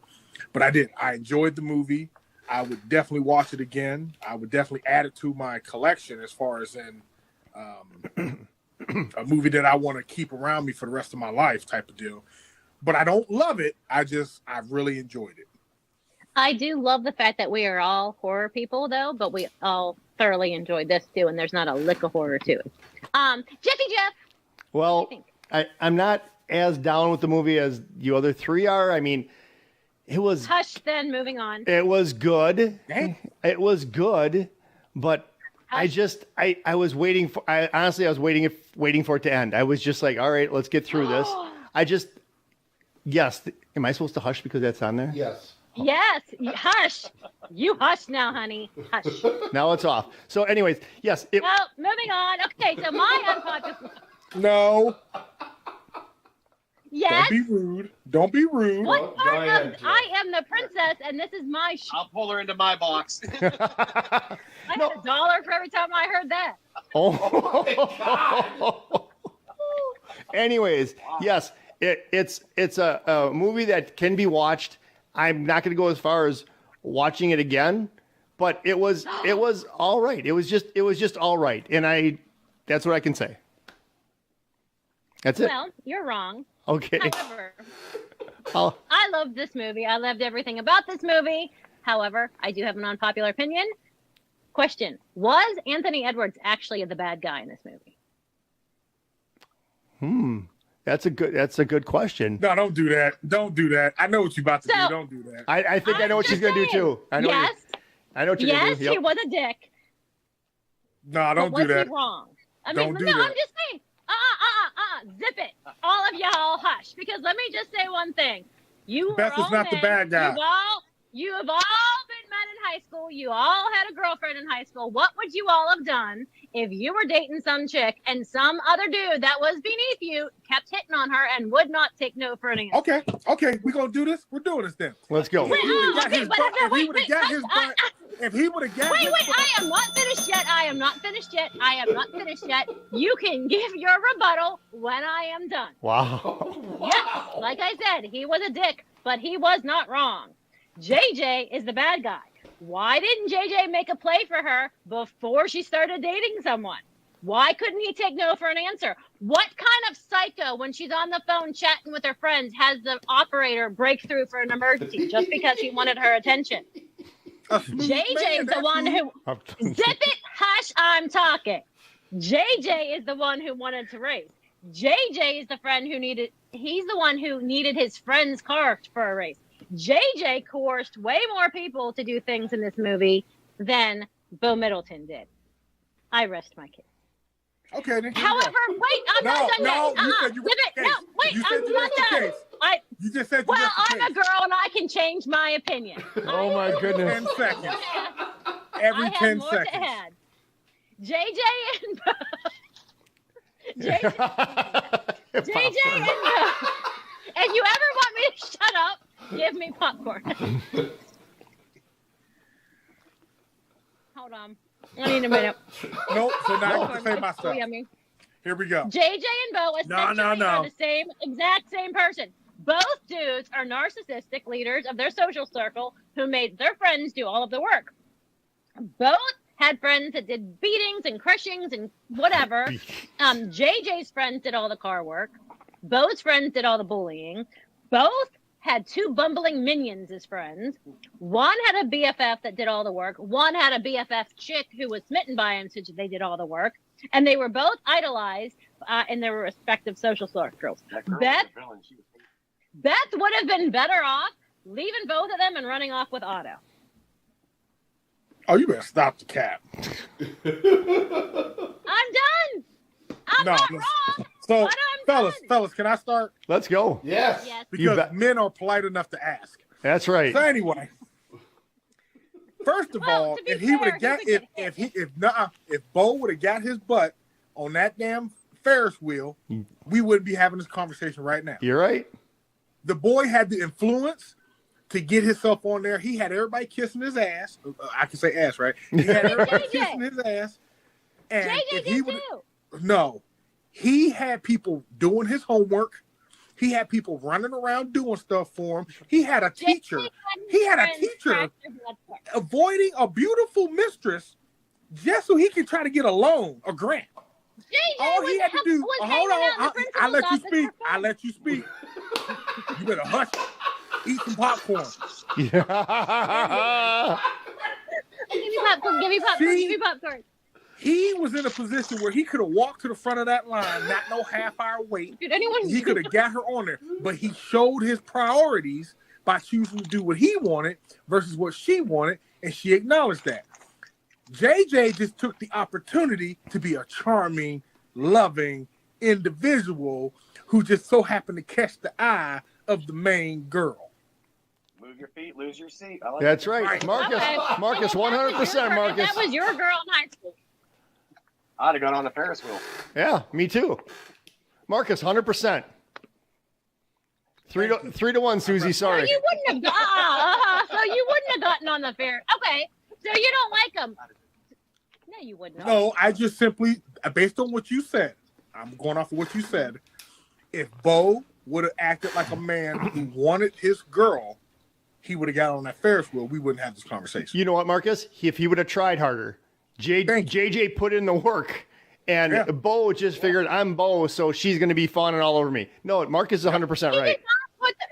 But I enjoyed the movie. I would definitely watch it again. I would definitely add it to my collection as far as in a movie that I want to keep around me for the rest of my life type of deal. But I don't love it. I really enjoyed it. I do love the fact that we are all horror people, though, but we all thoroughly enjoyed this, too, and there's not a lick of horror to it. Jeffy Jeff! Well, I'm not as down with the movie as you other three are. I mean, it was... Hush, then, moving on. It was good. Hey. It was good, but Hush. I was waiting for... honestly, I was waiting for it to end. I was just like, all right, let's get through this. Yes. Am I supposed to hush because that's on there? Yes. Yes, hush. You hush now, honey. Hush. Now it's off. So anyways, yes. Well, moving on. Okay, so my unpopular... No. Yes. Don't be rude. What Go part ahead, of Jeff. I am the princess and this is my I'll pull her into my box. I had $1 for every time I heard that. Oh. Anyways, yes, it's a movie that can be watched. I'm not going to go as far as watching it again, but it was all right. It was just all right, and that's what I can say. That's it. Well, you're wrong. Okay. However, I loved this movie. I loved everything about this movie. However, I do have an unpopular opinion. Question: was Anthony Edwards actually the bad guy in this movie? That's a good question. No, don't do that. Don't do that. I know what you're about to do. So- Don't do that. I think I know what she's going to do too. I know. Yes, I know what you're going yes, to do. he was a dick. No, don't but do was that. he wrong? I Don't mean, do no, that. I'm just saying. Zip it. All of y'all hush. Because let me just say one thing. You Beth are is all not the men. bad guy. You have all been men in high school. You all had a girlfriend in high school. What would you all have done if you were dating some chick and some other dude that was beneath you kept hitting on her and would not take no for an answer? Okay, we're gonna do this. We're doing this then. Let's go. Wait, If he would have got Wait, his I am not finished yet. I am not finished yet. You can give your rebuttal when I am done. Wow. Yeah, like I said, he was a dick, but he was not wrong. JJ is the bad guy. Why didn't JJ make a play for her before she started dating someone? Why couldn't he take no for an answer? What kind of psycho, when she's on the phone chatting with her friends, has the operator break through for an emergency just because he wanted her attention? JJ's the one who... Zip it, hush, I'm talking. JJ is the one who wanted to race. JJ is the friend who needed... He's the one who needed his friend's car for a race. JJ coerced way more people to do things in this movie than Bo Middleton did. I rest my case. Okay, then. However, wait, I'm not done yet. You said you Zip it. No, wait, You said I'm you not rest your done. case. You just said you Well, rest I'm your a girl and I can change my opinion. Oh my goodness. 10 seconds. Every I 10 have more to seconds. add. JJ and Bo. JJ and Bo. If you ever want me to shut up, give me popcorn. Hold on. I need a minute. Nope. So now I can say So myself. yummy. Here we go. JJ and Bo essentially are the exact same person. Both dudes are narcissistic leaders of their social circle who made their friends do all of the work. Both had friends that did beatings and crushings and whatever. JJ's friends did all the car work. Bo's friends did all the bullying. Both had two bumbling minions as friends. One had a BFF that did all the work. One had a BFF chick who was smitten by him, so they did all the work. And they were both idolized in their respective social circles. Beth would have been better off leaving both of them and running off with Otto. Oh, you better stop the cap. I'm done. I'm not wrong. So, but I'm fellas, can I start? Let's go. Yes. Yes. Because men are polite enough to ask. That's right. So anyway, first of all, to be if he would fair, have got he would get if Bo would have got his butt on that damn Ferris wheel, we wouldn't be having this conversation right now. You're right. The boy had the influence to get himself on there. He had everybody kissing his ass. I can say ass, right? He had everybody kissing his ass. And JJ if did he too. no, he had people doing his homework. He had people running around doing stuff for him. He had a teacher. He had a teacher avoiding a beautiful mistress just so he could try to get a loan, a grant. All he had to do, hold on, I let you speak. I let you speak. You better hush. Eat some popcorn. Yeah. Give me popcorn. Give me popcorn. Give me popcorn. He was in a position where he could have walked to the front of that line, not no half-hour wait. Did anyone? He could have got her on there, but he showed his priorities by choosing to do what he wanted versus what she wanted, and she acknowledged that. JJ just took the opportunity to be a charming, loving individual who just so happened to catch the eye of the main girl. Move your feet, lose your seat. I like That's it. right. Marcus, Okay. Marcus, 100%, Marcus. That was your girl in high school. I'd have gone on the Ferris wheel. Yeah, me too. Marcus, 100%. 3-1, Suzy. Sorry. So you wouldn't have. So you wouldn't have gotten on the fair. Okay. So you don't like him. No, you wouldn't. No, I just simply, based on what you said, I'm going off of what you said. If Bo would have acted like a man who wanted his girl, he would have got on that Ferris wheel. We wouldn't have this conversation. You know what, Marcus? If he would have tried harder, JJ put in the work, and Bo just figured, I'm Bo, so she's going to be fawning all over me. No, Marcus is 100% right.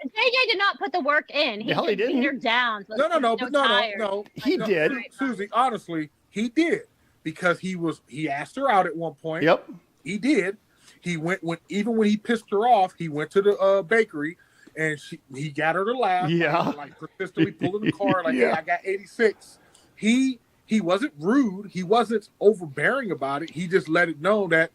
JJ did not put the work in. He Hell, he just beat didn't. her down. So No. He did. Suzy, honestly, he did. Because he asked her out at one point. Yep. He did. He went even when he pissed her off, he went to the bakery and he got her to laugh. Yeah. Like persistently pulling the car, like, Yeah. hey, I got 86. He wasn't rude. He wasn't overbearing about it. He just let it know that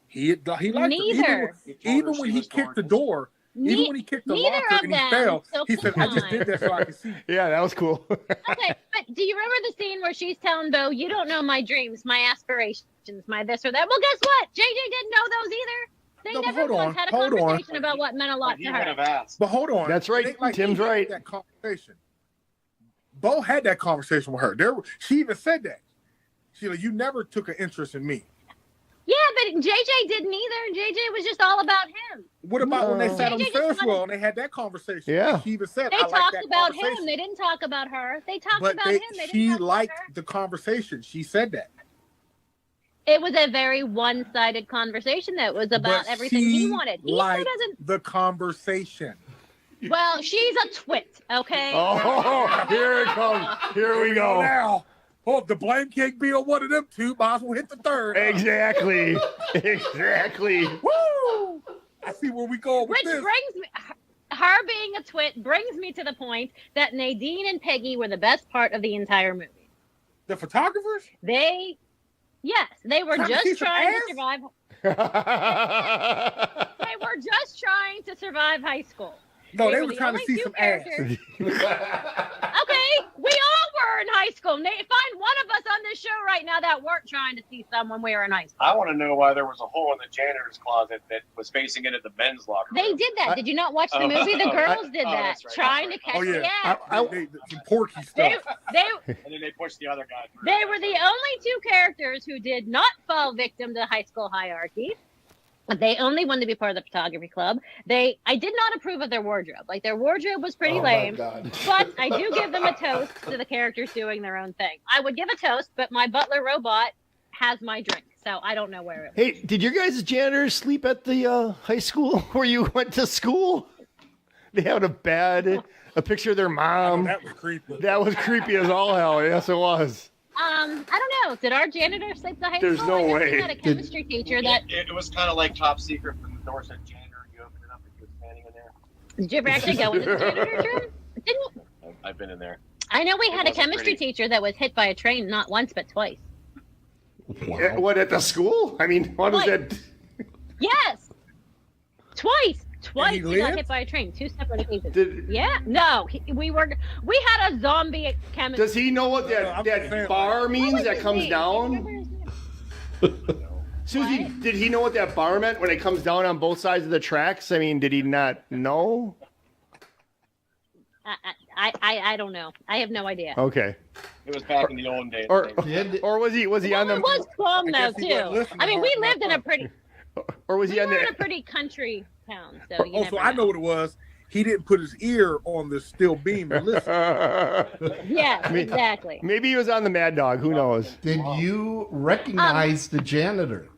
he liked Neither. it. Even when he kicked the door, even when he kicked the locker and he fell, he said, I just did that so I could see. Yeah, that was cool. Okay, but do you remember the scene where she's telling Bo, you don't know my dreams, my aspirations, my this or that? Well, guess what? JJ didn't know those either. They No, but never hold on, once had a hold on. conversation about what meant a lot He to would her. have asked. But hold on. That's right. It ain't like Tim's he had right. That conversation. Bo had that conversation with her. She even said that. She like, you never took an interest in me. Yeah, but JJ didn't either. JJ was just all about him. What about when they sat on the JJ just Ferris wanted- wheel and they had that conversation? Yeah. She even said, They I like talked that about conversation. him. They didn't talk about her. They talked But about him. They she didn't talk liked about her. the conversation. She said that. It was a very one-sided conversation that was about But everything she he wanted. He still liked doesn't. the conversation. Well, she's a twit, okay? Oh, here it comes. Here we go. Now, if the blame can't be on one of them two, might as well hit the third. Exactly. Exactly. Woo! I see where we go with Which this. brings me, her being a twit brings me to the point that Nadine and Peggy were the best part of the entire movie. The photographers? Yes, they were Trying to see just some trying to ass? survive. They were just trying to survive high school. No, they were were the trying to only see two some ass. characters. Okay, we all were in high school. Find one of us on this show right now that weren't trying to see someone we were in high school. I want to know why there was a hole in the janitor's closet that was facing into the men's locker room. They did that. Did you not watch the movie? The girls did oh, that, that's right, trying that's to right. catch Oh, yeah. the ass. Some porky They, stuff. they, And then they pushed the other guy through. they were the only two characters who did not fall victim to high school hierarchy. They only wanted to be part of the photography club. I did not approve of their wardrobe. Like, their wardrobe was pretty lame. But I do give them a toast to the characters doing their own thing. I would give a toast, but my butler robot has my drink, so I don't know where it was. Hey, did your guys' janitors sleep at the high school where you went to school? They had a picture of their mom. That was creepy. That was creepy as all hell. Yes, it was. I don't know. Did our janitor sleep the high There's school? no I guess way. We had a chemistry teacher that. It was kind of like top secret from the door said janitor, and you opened it up and he was standing in there. Did you ever actually go into the janitor's room? Didn't. I've been in there. I know we It had a wasn't chemistry pretty. teacher that was hit by a train not once but twice. What, at the school? I mean, what is Twice. that? Yes, twice he he got lived? hit by a train. 2 separate occasions. Did- Yeah, no, we had a zombie chemistry. Does he know what I'm that just saying, bar means that comes down? Suzy, What? did he know what that bar meant when it comes down on both sides of the tracks? I mean, did he not know? I don't know. I have no idea. Okay. It was back in the old days. Or Did- or was he Well, on it the was calm I though guess he wasn't too. listening I mean, hard we lived in a enough. pretty or was he we on were in a the pretty country town, so you Oh, never so I know what it was. He didn't put his ear on the steel beam and listen. Yes, exactly. Maybe he was on the Mad Dog, who knows? Did you recognize the janitor?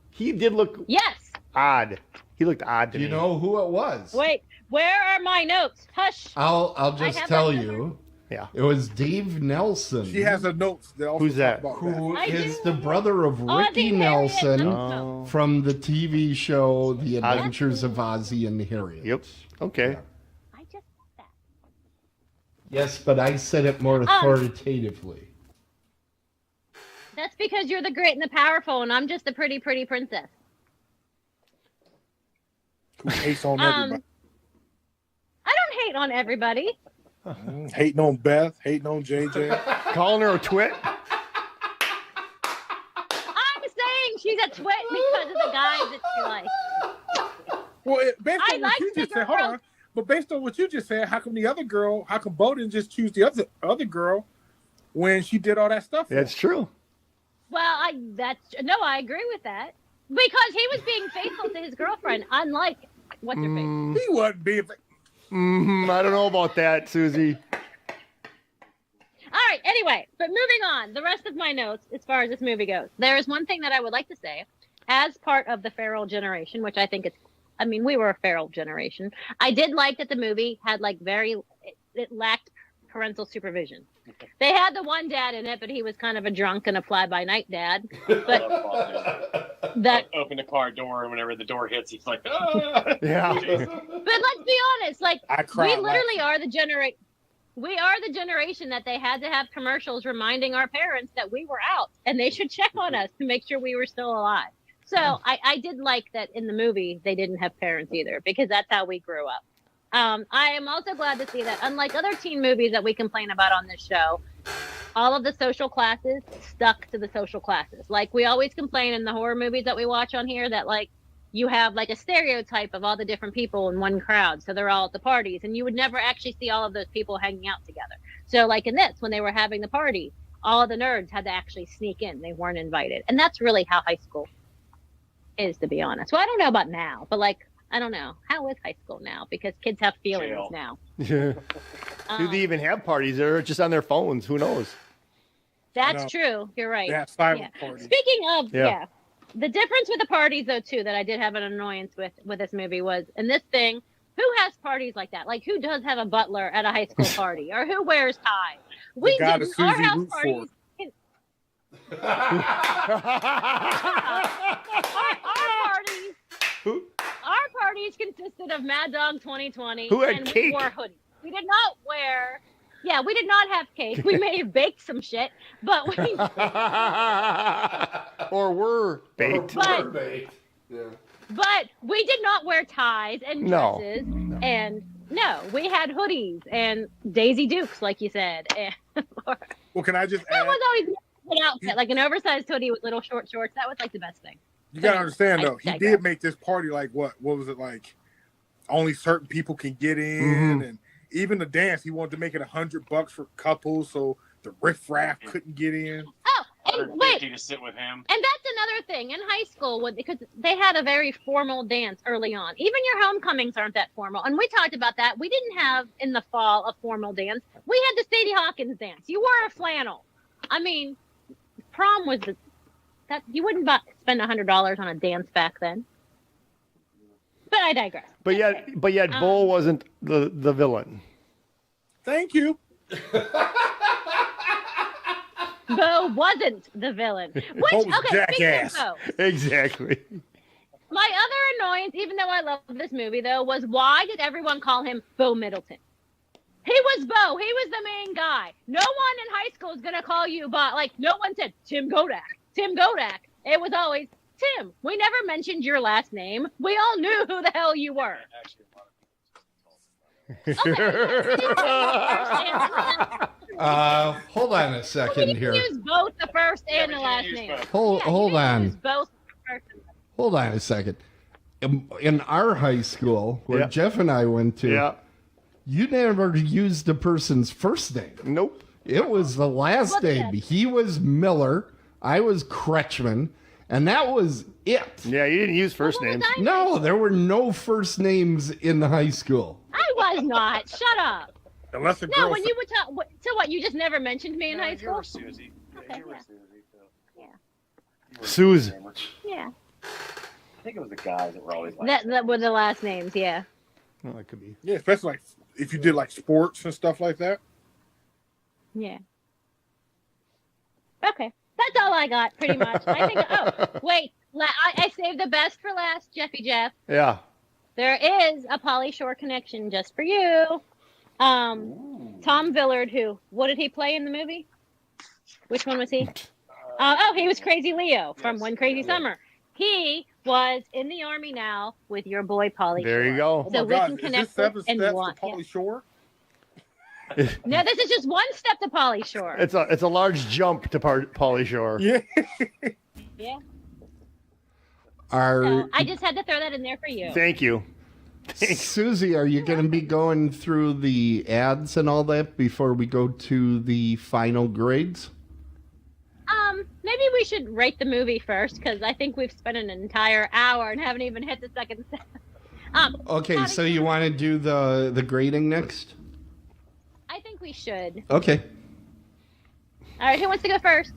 He did look Yes. odd. He looked odd to Do me. you know who it was? Wait, where are my notes? Hush. I'll just have tell that you. Yeah. It was Dave Nelson. She has her notes. That also Who's that? talk about who I is do. the brother of Ozzy, Ricky Harriet, Nelson no. from the TV show The Adventures of Ozzy and Harriet. Yep. Okay. I just said that. Yes, but I said it more authoritatively. That's because you're the great and the powerful, and I'm just the pretty princess. Who hates on everybody. I don't hate on everybody. Hating on Beth, hating on JJ. Calling her a twit? I'm saying she's a twit because of the guys that she likes. Well, based I on like what you the just said, hold girls. on. But based on what you just said, how come Bo didn't just choose the other girl when she did all that stuff? That's true. Well, I agree with that because he was being faithful to his girlfriend, unlike what's her face. He wasn't being. I don't know about that, Suzy. All right. Anyway, but moving on. The rest of my notes, as far as this movie goes, there is one thing that I would like to say, as part of the feral generation, which I think it's. I mean, we were a feral generation. I did like that the movie had it lacked parental supervision. They had the one dad in it, but he was kind of a drunk and a fly-by-night dad. But That, Open the car door, and whenever the door hits, he's like, ah! Yeah. but let's be honest, like I we cried literally are the generation. We are the generation that they had to have commercials reminding our parents that we were out and they should check on us to make sure we were still alive. So I did like that in the movie they didn't have parents either, because that's how we grew up. I am also glad to see that, unlike other teen movies that we complain about on this show, all of the social classes stuck to the social classes. Like we always complain in the horror movies that we watch on here that like you have like a stereotype of all the different people in one crowd. So they're all at the parties and you would never actually see all of those people hanging out together. So like in this, when they were having the party, all of the nerds had to actually sneak in. They weren't invited. And that's really how high school is, to be honest. Well, I don't know about now, but like, I don't know. How is high school now? Because kids have feelings Jail. now. Do they even have parties? They're just on their phones. Who knows? That's true. You're right. Yeah, silent parties. Speaking of, Yeah. the difference with the parties, though, too, that I did have an annoyance with this movie was, in this thing, who has parties like that? Like, who does have a butler at a high school party? Or who wears ties? We guy that didn't. Our Suzy house roots for. parties... Our parties consisted of Mad Dog 2020, Who had and cake? we wore hoodies. We did not wear... Yeah, we did not have cake. We may have baked some shit, but we... Or were baked. But, Yeah. but we did not wear ties and No. dresses. And no, we had hoodies and Daisy Dukes, like you said. And Well, can I just that add? was always an outfit, like an oversized hoodie with little short shorts. That was like the best thing. You gotta understand though, he I did make this party like what was it like? Only certain people can get in, and even the dance, he wanted to make it $100 for couples, so the riffraff couldn't get in. Oh, and wait, to sit with him. and that's another thing in high school, because they had a very formal dance early on. Even your homecomings aren't that formal, and we talked about that. We didn't have in the fall a formal dance. We had the Sadie Hawkins dance. You wore a flannel. I mean, prom was that you wouldn't spend $100 on a dance back then. But I digress. But yet, Bull wasn't the villain. Thank you. Bo wasn't the villain. Which, Bo was okay, speaking of jackass. Bo, Exactly. my other annoyance, even though I love this movie, though, was why did everyone call him Bo Middleton? He was Bo. He was the main guy. No one in high school is going to call you Bo. Like, no one said, Tim Godak. Tim Godak. It was always, Tim. We never mentioned your last name. We all knew who the hell you were. Hold on a second We here. use both the first and the last name. Hold You on. use both the first and the Hold on a second. In our high school, where Yeah. Jeff and I went to, Yeah. you never used a person's first name. Nope. It was the last What's name. that? He was Miller. I was Kretschmann. And that was it. Yeah, you didn't use first names. No, there were no first names in the high school. I was not. Shut up. Unless a No, girl when you would talk, so what? You just never mentioned me in high You school? were Suzy. Okay, You were yeah. Suzy, so. Yeah. You were Suze. Yeah. I think it was the guys that were always like That were the last names. Yeah. Oh, that could be. yeah, especially like if you did like sports and stuff like that. Yeah. Okay. That's all I got, pretty much. I think. Oh, wait. I saved the best for last, Jeffy Jeff. Yeah. There is a Pauly Shore connection just for you. Tom Villard, what did he play in the movie? Which one was he? He was Crazy Leo from One Crazy Summer. He was in the army now with your boy Pauly There Shore. you go. Oh So my we God, can is connect this 7 in steps one. to Pauly Shore? No, this is just one step to Pauly Shore. It's a large jump to Pauly Shore. Yeah. Yeah. Are So I just had to throw that in there for you. Thank you. Susie, are you going to be going through the ads and all that before we go to the final grades? Maybe we should rate the movie first, because I think we've spent an entire hour and haven't even hit the second step. Okay, so you want to do the grading next? I think we should. Okay. All right, who wants to go first?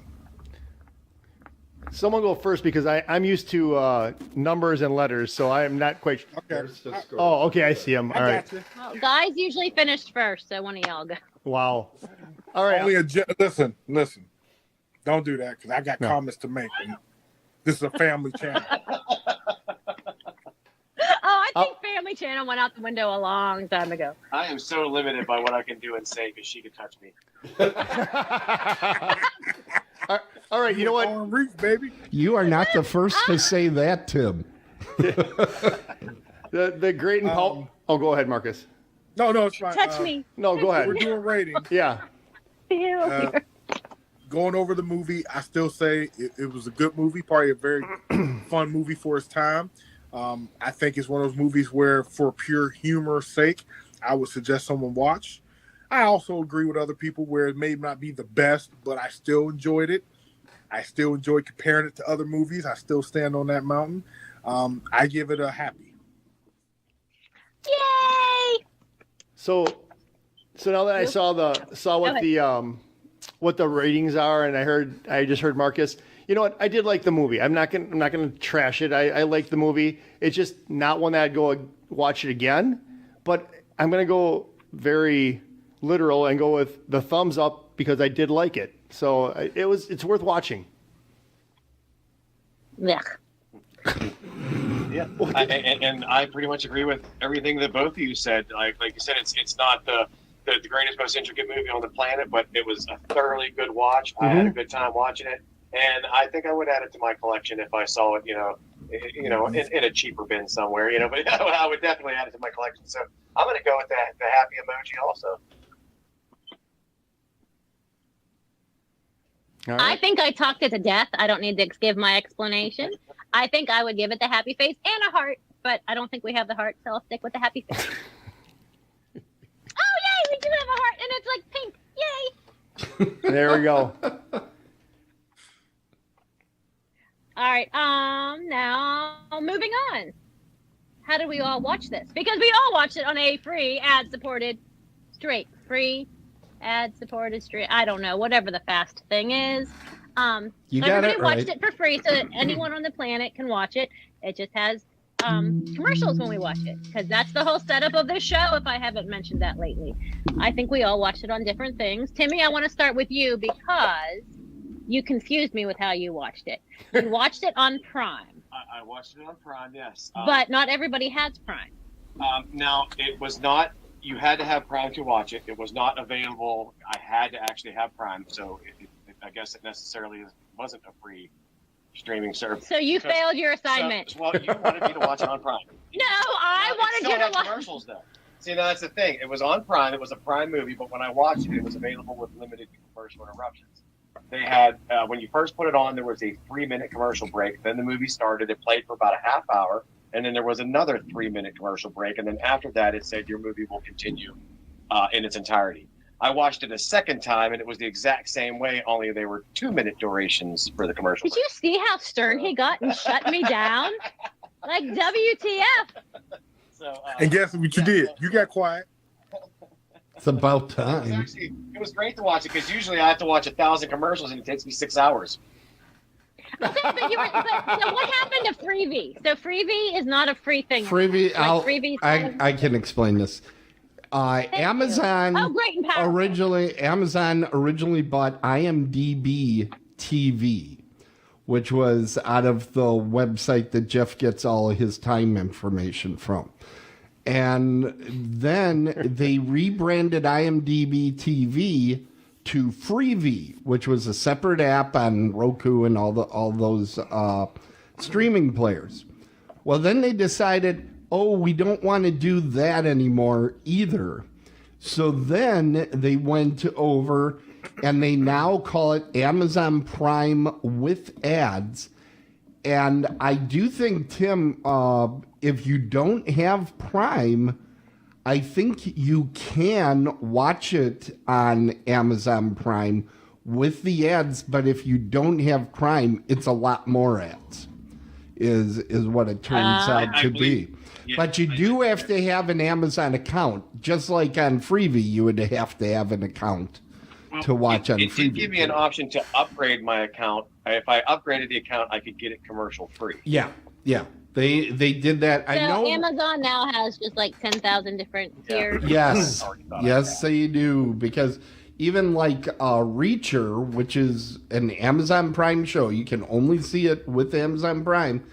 Someone go first because I'm used to numbers and letters, so I am not quite. Okay. Oh, okay, I see them. All I right. got you. Well, guys usually finished first, so one of y'all go. Wow. All right. Only listen. Don't do that because I got comments to make. This is a family channel. Oh, I think Family Channel went out the window a long time ago. I am so limited by what I can do and say because she could touch me. All right, you know what? On reach, baby. You are not the first to say that, Tim. The great and Paul. Oh, go ahead, Marcus. No, it's fine. Touch me. No, go ahead. We're doing ratings. Yeah. Feel Going over the movie, I still say it was a good movie, probably a very fun movie for its time. I think it's one of those movies where, for pure humor's sake, I would suggest someone watch. I also agree with other people where it may not be the best, but I still enjoyed it. I still enjoy comparing it to other movies. I still stand on that mountain. I give it a happy. Yay! So now that I saw what the ratings are, and I just heard Marcus. You know what? I did like the movie. I'm not gonna trash it. I like the movie. It's just not one that I'd go watch it again. But I'm gonna go very literal and go with the thumbs up because I did like it. So it's worth watching. Yeah. Yeah, and I pretty much agree with everything that both of you said. Like you said, it's not the greatest, most intricate movie on the planet, but it was a thoroughly good watch. I had a good time watching it, and I think I would add it to my collection if I saw it, in a cheaper bin somewhere, But I would definitely add it to my collection. So I'm going to go with the happy emoji also. All I right. think I talked it to death. I don't need to give my explanation. I think I would give it the happy face and a heart, but I don't think we have the heart, so I'll stick with the happy face. Oh, yay! We do have a heart, and it's like pink. Yay! There we go. All right. Now moving on. How do we all watch this? Because we all watched it on a free, ad-supported, ad-supported stream. I don't know, whatever the fast thing is. You got everybody it right. watched it for free so that anyone on the planet can watch it. It just has commercials when we watch it, because that's the whole setup of this show, if I haven't mentioned that lately. I think we all watched it on different things. Timmy, I want to start with you because you confused me with how you watched it. You watched it on Prime. I watched it on Prime, yes. But not everybody has Prime. Now, it was not, you had to have Prime to watch it. It was not available. I had to actually have Prime, so I guess it necessarily wasn't a free streaming service. So you failed your assignment. Well, you wanted me to watch it on Prime. No, I wanted you to watch commercials, though. See, now that's the thing. It was on Prime. It was a Prime movie, but when I watched it, it was available with limited commercial interruptions. They had, when you first put it on, there was a 3-minute commercial break. Then the movie started. It played for about a half hour. And then there was another 3-minute commercial break. And then after that, it said your movie will continue in its entirety. I watched it a second time, and it was the exact same way, only they were 2-minute durations for the commercial Did you see how stern he got and shut me down? Like, WTF. So, And guess what you did? You got quiet. It's about time. It was great to watch it, because usually I have to watch 1,000 commercials, and it takes me 6 hours. So what happened to Freebie? So Freebie is not a free thing. Freebie, Freebie's I can explain this. Amazon great and powerful. Amazon originally bought IMDb TV, which was out of the website that Jeff gets all his time information from. And then they rebranded IMDb TV to Freevee, which was a separate app on Roku and all those streaming players. Well, then they decided, we don't want to do that anymore either. So then they went over and they now call it Amazon Prime with ads. And I do think, Tim, if you don't have Prime, I think you can watch it on Amazon Prime with the ads. But if you don't have Prime, it's a lot more ads, is what it turns out to be. Yeah, but you do have to have an Amazon account, just like on Freevee, you would have to have an account to watch on Freevee. It did give me an option to upgrade my account. If I upgraded the account, I could get it commercial free. Yeah. They did that. So I know. Amazon now has just like 10,000 different tiers. Yes, they do, because even like Reacher, which is an Amazon Prime show, you can only see it with Amazon Prime.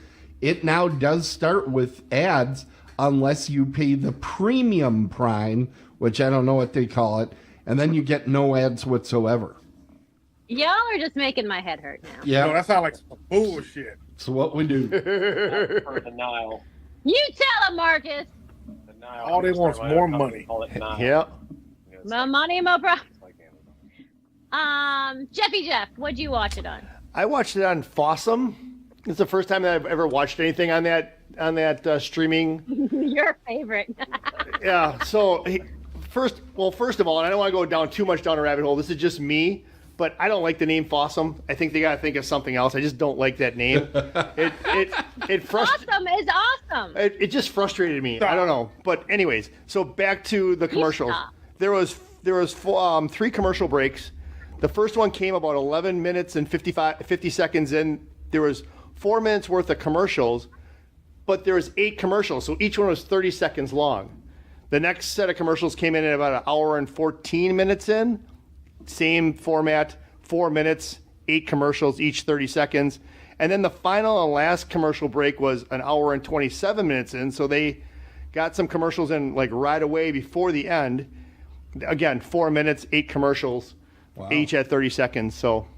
It now does start with ads unless you pay the premium Prime, which I don't know what they call it, and then you get no ads whatsoever. Y'all are just making my head hurt now. Yeah, No, that sounds like some bullshit. it's what we do. For denial. You tell him, Marcus. Denial. All they want is more money. Call it denial. Yeah. More money, more problem. It's like Amazon. Jeffy Jeff, what'd you watch it on? I watched it on Fossum. It's the first time that I've ever watched anything on that streaming. Your favorite. Yeah. So first of all, and I don't want to go too much down a rabbit hole. This is just me, but I don't like the name Fossum. I think they got to think of something else. I just don't like that name. Awesome is awesome. It just frustrated me. I don't know. But anyways, so back to the commercials. Stop. There was 3 commercial breaks. The first one came about 11 minutes and 50 seconds in. There was 4 minutes worth of commercials, but there was 8 commercials, so each one was 30 seconds long. The next set of commercials came in at about an hour and 14 minutes in. Same format, 4 minutes, 8 commercials, each 30 seconds. And then the final and last commercial break was an hour and 27 minutes in, so they got some commercials in like right away before the end. Again, 4 minutes, 8 commercials, each at 30 seconds. So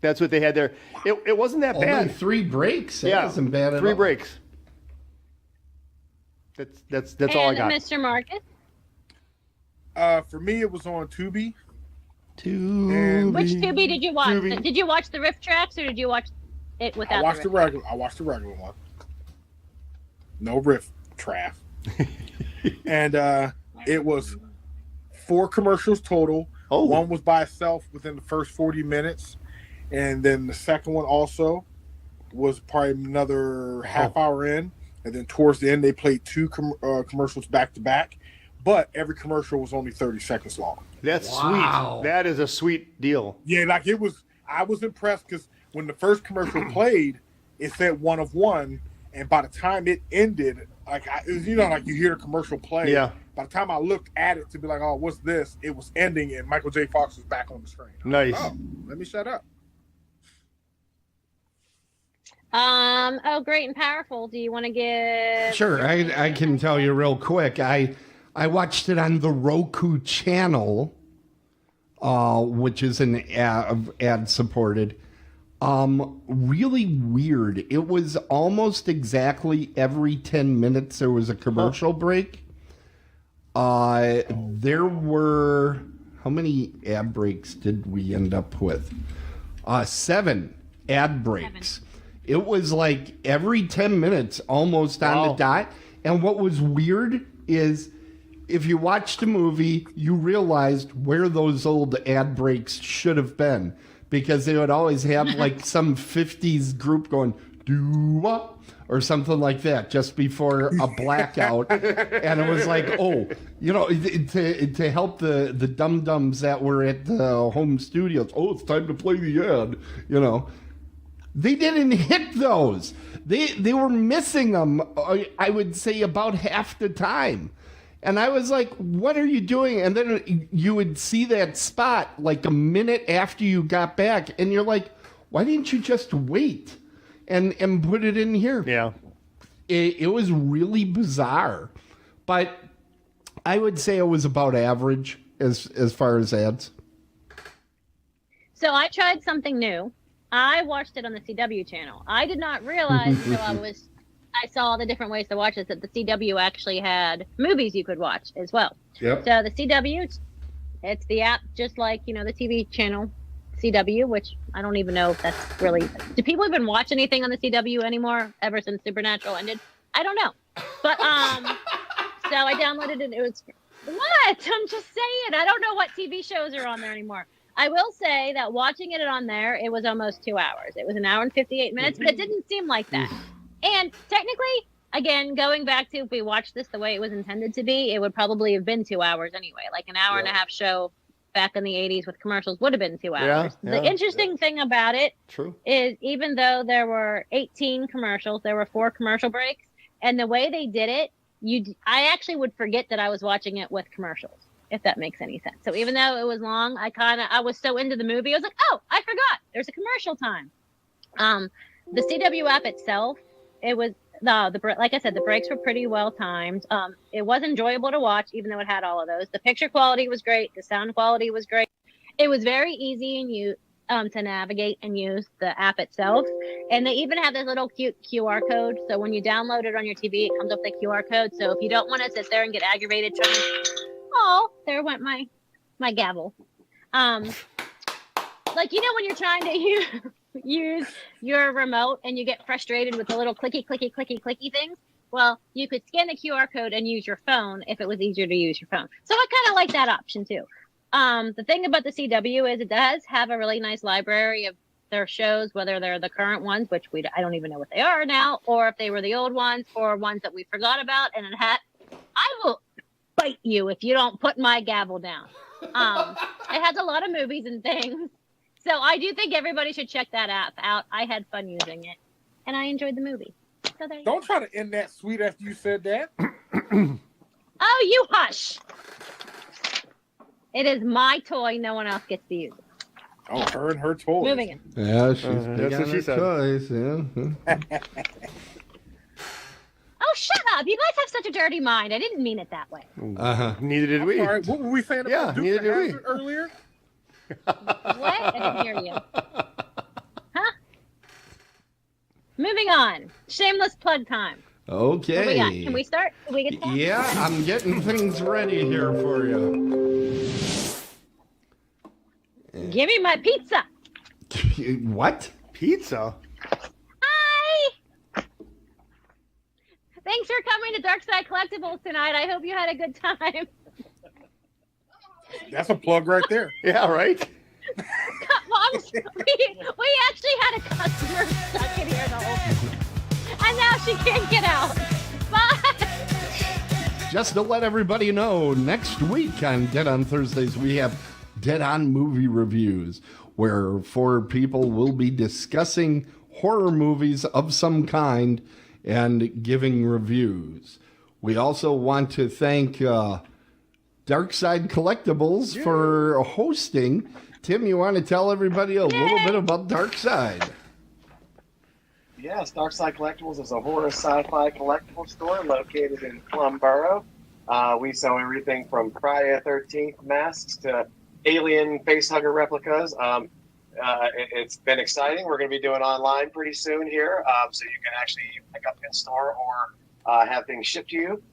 that's what they had there. It wasn't that bad. Only 3 breaks. That isn't bad at all. 3 breaks. That's all I got. Mr. Marcus? For me, it was on Tubi. Which Tubi did you watch? Tubi. Did you watch the riff tracks or did you watch it without I watched the riff regular. I watched the regular one. No riff traff. And it was 4 commercials total. Oh. One was by itself within the first 40 minutes, and then the second one also was probably another half hour in, and then towards the end they played 2 commercials back to back, but every commercial was only 30 seconds long. That's Wow. sweet. That is a sweet deal. Yeah, like it was. I was impressed because when the first commercial played, it said 1 of 1, and by the time it ended, like like you hear the commercial play. Yeah. By the time I looked at it to be like, oh, what's this? It was ending, and Michael J. Fox was back on the screen. Nice. Oh, let me shut up. Great and powerful. Do you want to give? Sure, I can tell you real quick. I watched it on the Roku channel, which is an ad supported. Really weird. It was almost exactly every 10 minutes there was a commercial break. There were, how many ad breaks did we end up with? 7 ad breaks. It was like every 10 minutes, almost on the dot. And what was weird is if you watched the movie, you realized where those old ad breaks should have been. Because they would always have like some 50s group going, doo-wah, or something like that just before a blackout. And it was like, to help the dum-dums that were at the home studios. Oh, it's time to play the ad, They didn't hit those. They were missing them, I would say, about half the time. And I was like, what are you doing? And then you would see that spot like a minute after you got back. And you're like, why didn't you just wait and put it in here? Yeah. It was really bizarre. But I would say it was about average as far as ads. So I tried something new. I watched it on the CW channel. I did not realize until I saw the different ways to watch this that the CW actually had movies you could watch as well. Yep. So the CW, it's the app just like, the TV channel CW, which I don't even know if that's really... Do people even watch anything on the CW anymore ever since Supernatural ended? I don't know. But, so I downloaded it. It was... What? I'm just saying. I don't know what TV shows are on there anymore. I will say that watching it on there, it was almost 2 hours. It was an hour and 58 minutes, but it didn't seem like that. And technically, again, going back to if we watched this the way it was intended to be, it would probably have been 2 hours anyway. Like an hour and a half show back in the 80s with commercials would have been 2 hours. The interesting thing about it is even though there were 18 commercials, there were 4 commercial breaks. And the way they did it, I actually would forget that I was watching it with commercials. if that makes any sense. So even though it was long, I was so into the movie, I was like, oh, I forgot there's a commercial time. The CW app itself, it was like I said, the breaks were pretty well timed. It was enjoyable to watch, even though it had all of those. The picture quality was great. The sound quality was great. It was very easy to navigate and use the app itself. And they even have this little cute QR code. So when you download it on your TV, it comes up with a QR code. So if you don't want to sit there and get aggravated trying, there went my gavel. Like, when you're trying to use your remote and you get frustrated with the little clicky things. Well, you could scan the QR code and use your phone if it was easier to use your phone. So I kind of like that option too. The thing about the CW is it does have a really nice library of their shows, whether they're the current ones, which I don't even know what they are now, or if they were the old ones, or ones that we forgot about. And I will bite you if you don't put my gavel down. It has a lot of movies and things. So I do think everybody should check that app out. I had fun using it, and I enjoyed the movie. So there you Don't try to end that sweet after you said that. Oh, you hush. It is my toy. No one else gets to use it. Oh, her and her toys. Moving in. Yeah, she's big that's on what she her said. toys. Yeah. Oh, shut up. You guys have such a dirty mind. I didn't mean it that way. Neither did we. All right, what were we saying about Duke neither did we. Hazzard earlier? What? I didn't hear you. Huh? Moving on. Shameless plug time. Okay. What we got? Can we start? Can we get that? Yeah, I'm getting things ready here for you. Give me my pizza. What? Pizza? Hi. Thanks for coming to Dark Side Collectibles tonight. I hope you had a good time. That's a plug right there. Yeah, right? We actually had a customer stuck in here the whole time. And now she can't get out. Bye. Just to let everybody know, next week on Dead on Thursdays, we have Dead on Movie Reviews, where 4 people will be discussing horror movies of some kind and giving reviews. We also want to thank Dark Side Collectibles for hosting. Tim, you want to tell everybody a little bit about Dark Side? Yes, Dark Side Collectibles is a horror sci-fi collectible store located in Plumboro. We sell everything from Friday the 13th masks to alien facehugger replicas. It's been exciting. We're going to be doing online pretty soon here, so you can actually pick up in store or have things shipped to you.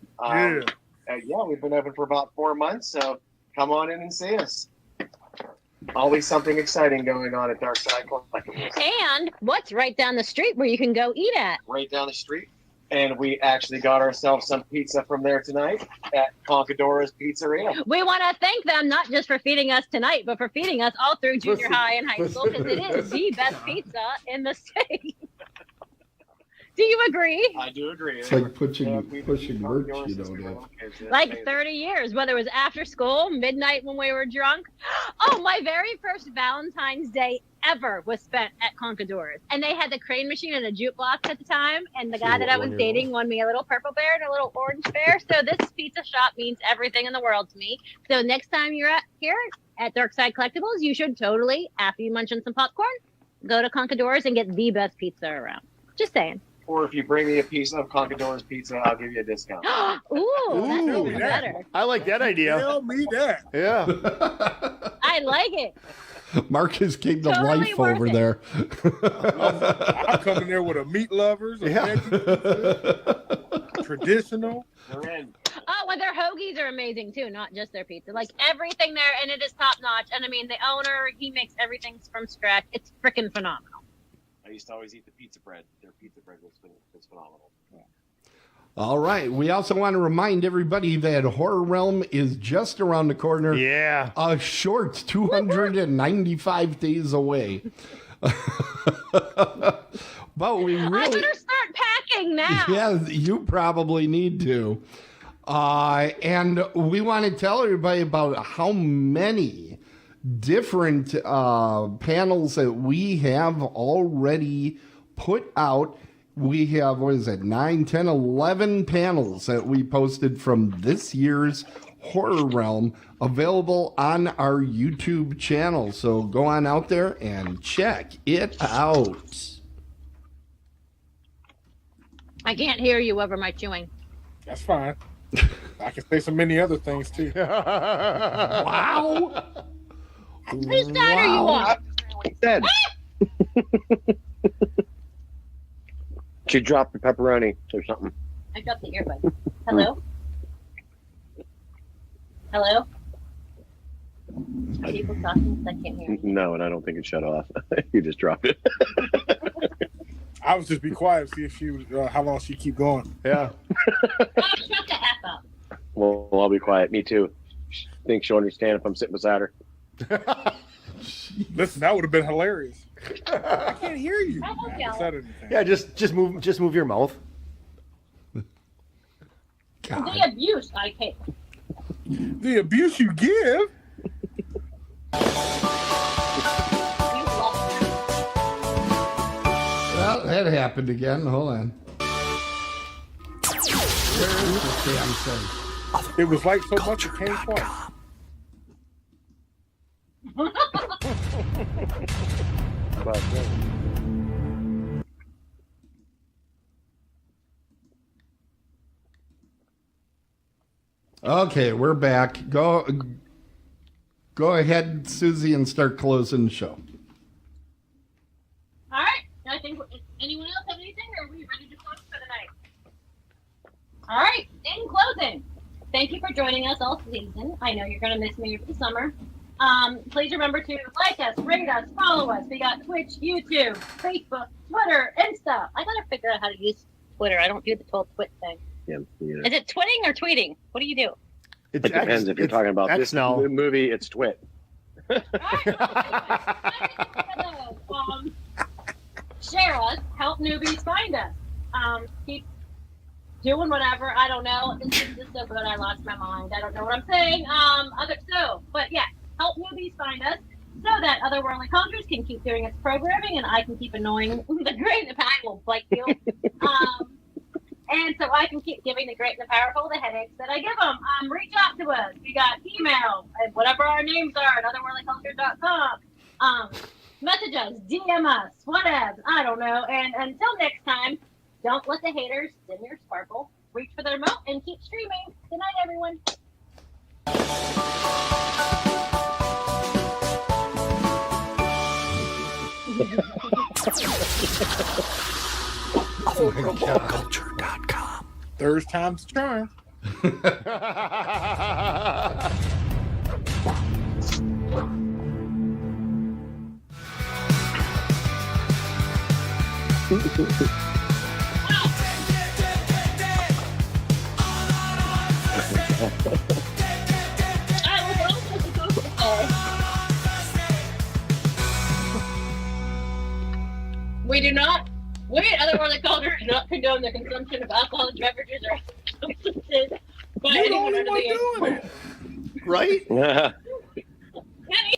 We've been open for about 4 months, so come on in and see us. Always something exciting going on at Dark Side Collectibles. And what's right down the street where you can go eat at? Right down the street. And we actually got ourselves some pizza from there tonight at Concadora's Pizzeria. We want to thank them not just for feeding us tonight, but for feeding us all through junior high and high school, because it is the best pizza in the state. Do you agree? I do agree. It's like pushing merch you don't have. Like 30 years, whether it was after school, midnight when we were drunk. Oh, my very first Valentine's Day ever was spent at Concadora's. And they had the crane machine and a jukebox at the time. And the guy that I was dating won me a little purple bear and a little orange bear. So this pizza shop means everything in the world to me. So next time you're here at Dark Side Collectibles, you should totally, after you munch on some popcorn, go to Concadora's and get the best pizza around. Just saying. Or if you bring me a piece of Concadora's pizza, I'll give you a discount. Ooh, that's even better. I like that idea. Tell me that. Yeah. I like it. Marcus came to Totally life worth over it. there. I'm coming there with a meat lovers, a veggie, traditional. They're in. Oh, and their hoagies are amazing too, not just their pizza. Like everything there, and it is top notch. And I mean, the owner, he makes everything from scratch. It's freaking phenomenal. I used to always eat the pizza bread. Their pizza bread was phenomenal. All right. We also want to remind everybody that Horror Realm is just around the corner. Yeah. A short 295 days away. But we I really... better start packing now. Yeah, you probably need to. And we want to tell everybody about how many different panels that we have already put out. We have, 9, 10, 11 panels that we posted from this year's horror realm, available on our YouTube channel. So go on out there and check it out. I can't hear you over my chewing. That's fine. I can say so many other things too. Wow. Whose side are you on? He said. She dropped the pepperoni or something. I dropped the earbud. Hello? Hello? Are people talking? I can't hear you. No, and I don't think it shut off. You just dropped it. I was just be quiet, see if she was, how long she keep going. Yeah. Oh, shut the F up. Well, I'll be quiet. Me too. Think she'll understand if I'm sitting beside her. Listen, that would have been hilarious. I can't hear you. I hope I y'all. haven't said anything. Yeah, just move your mouth. The abuse I take. The abuse you give. You love it. Well, that happened again. Hold on. Where is this damn thing? It was like so much it came twice. But, Okay, we're back. Go ahead, Susie, and start closing the show. All right. I think. Anyone else have anything, or are we ready to close for the night? All right. In closing, thank you for joining us all season. I know you're going to miss me over the summer. Please remember to like us, rate us, follow us. We got Twitch, YouTube, Facebook, Twitter, Insta. I gotta figure out how to use Twitter. I don't do the whole twit thing. yeah. Is it twitting or tweeting? What do you do? It depends if you're talking about X this now. movie. It's Twit. Share us, help newbies find us. Keep doing whatever. I don't know. This is just so good. I lost my mind. I don't know what I'm saying. But yeah, help newbies find us so that Otherworldly Cultures can keep doing its programming and I can keep annoying the great and the powerful Blake Field. And so I can keep giving the great and the powerful the headaches that I give them. Reach out to us. We got email, whatever our names are, at otherworldlyculture.com. Message us, DM us, whatever. I don't know. And until next time, don't let the haters dim your sparkle. Reach for the remote and keep streaming. Good night, everyone. Culture.com. Third time's the charm. We do not. We at Otherworldly Culture do not condone the consumption of alcoholic beverages or substances by You're the anyone only under one the age. doing it. Right? Any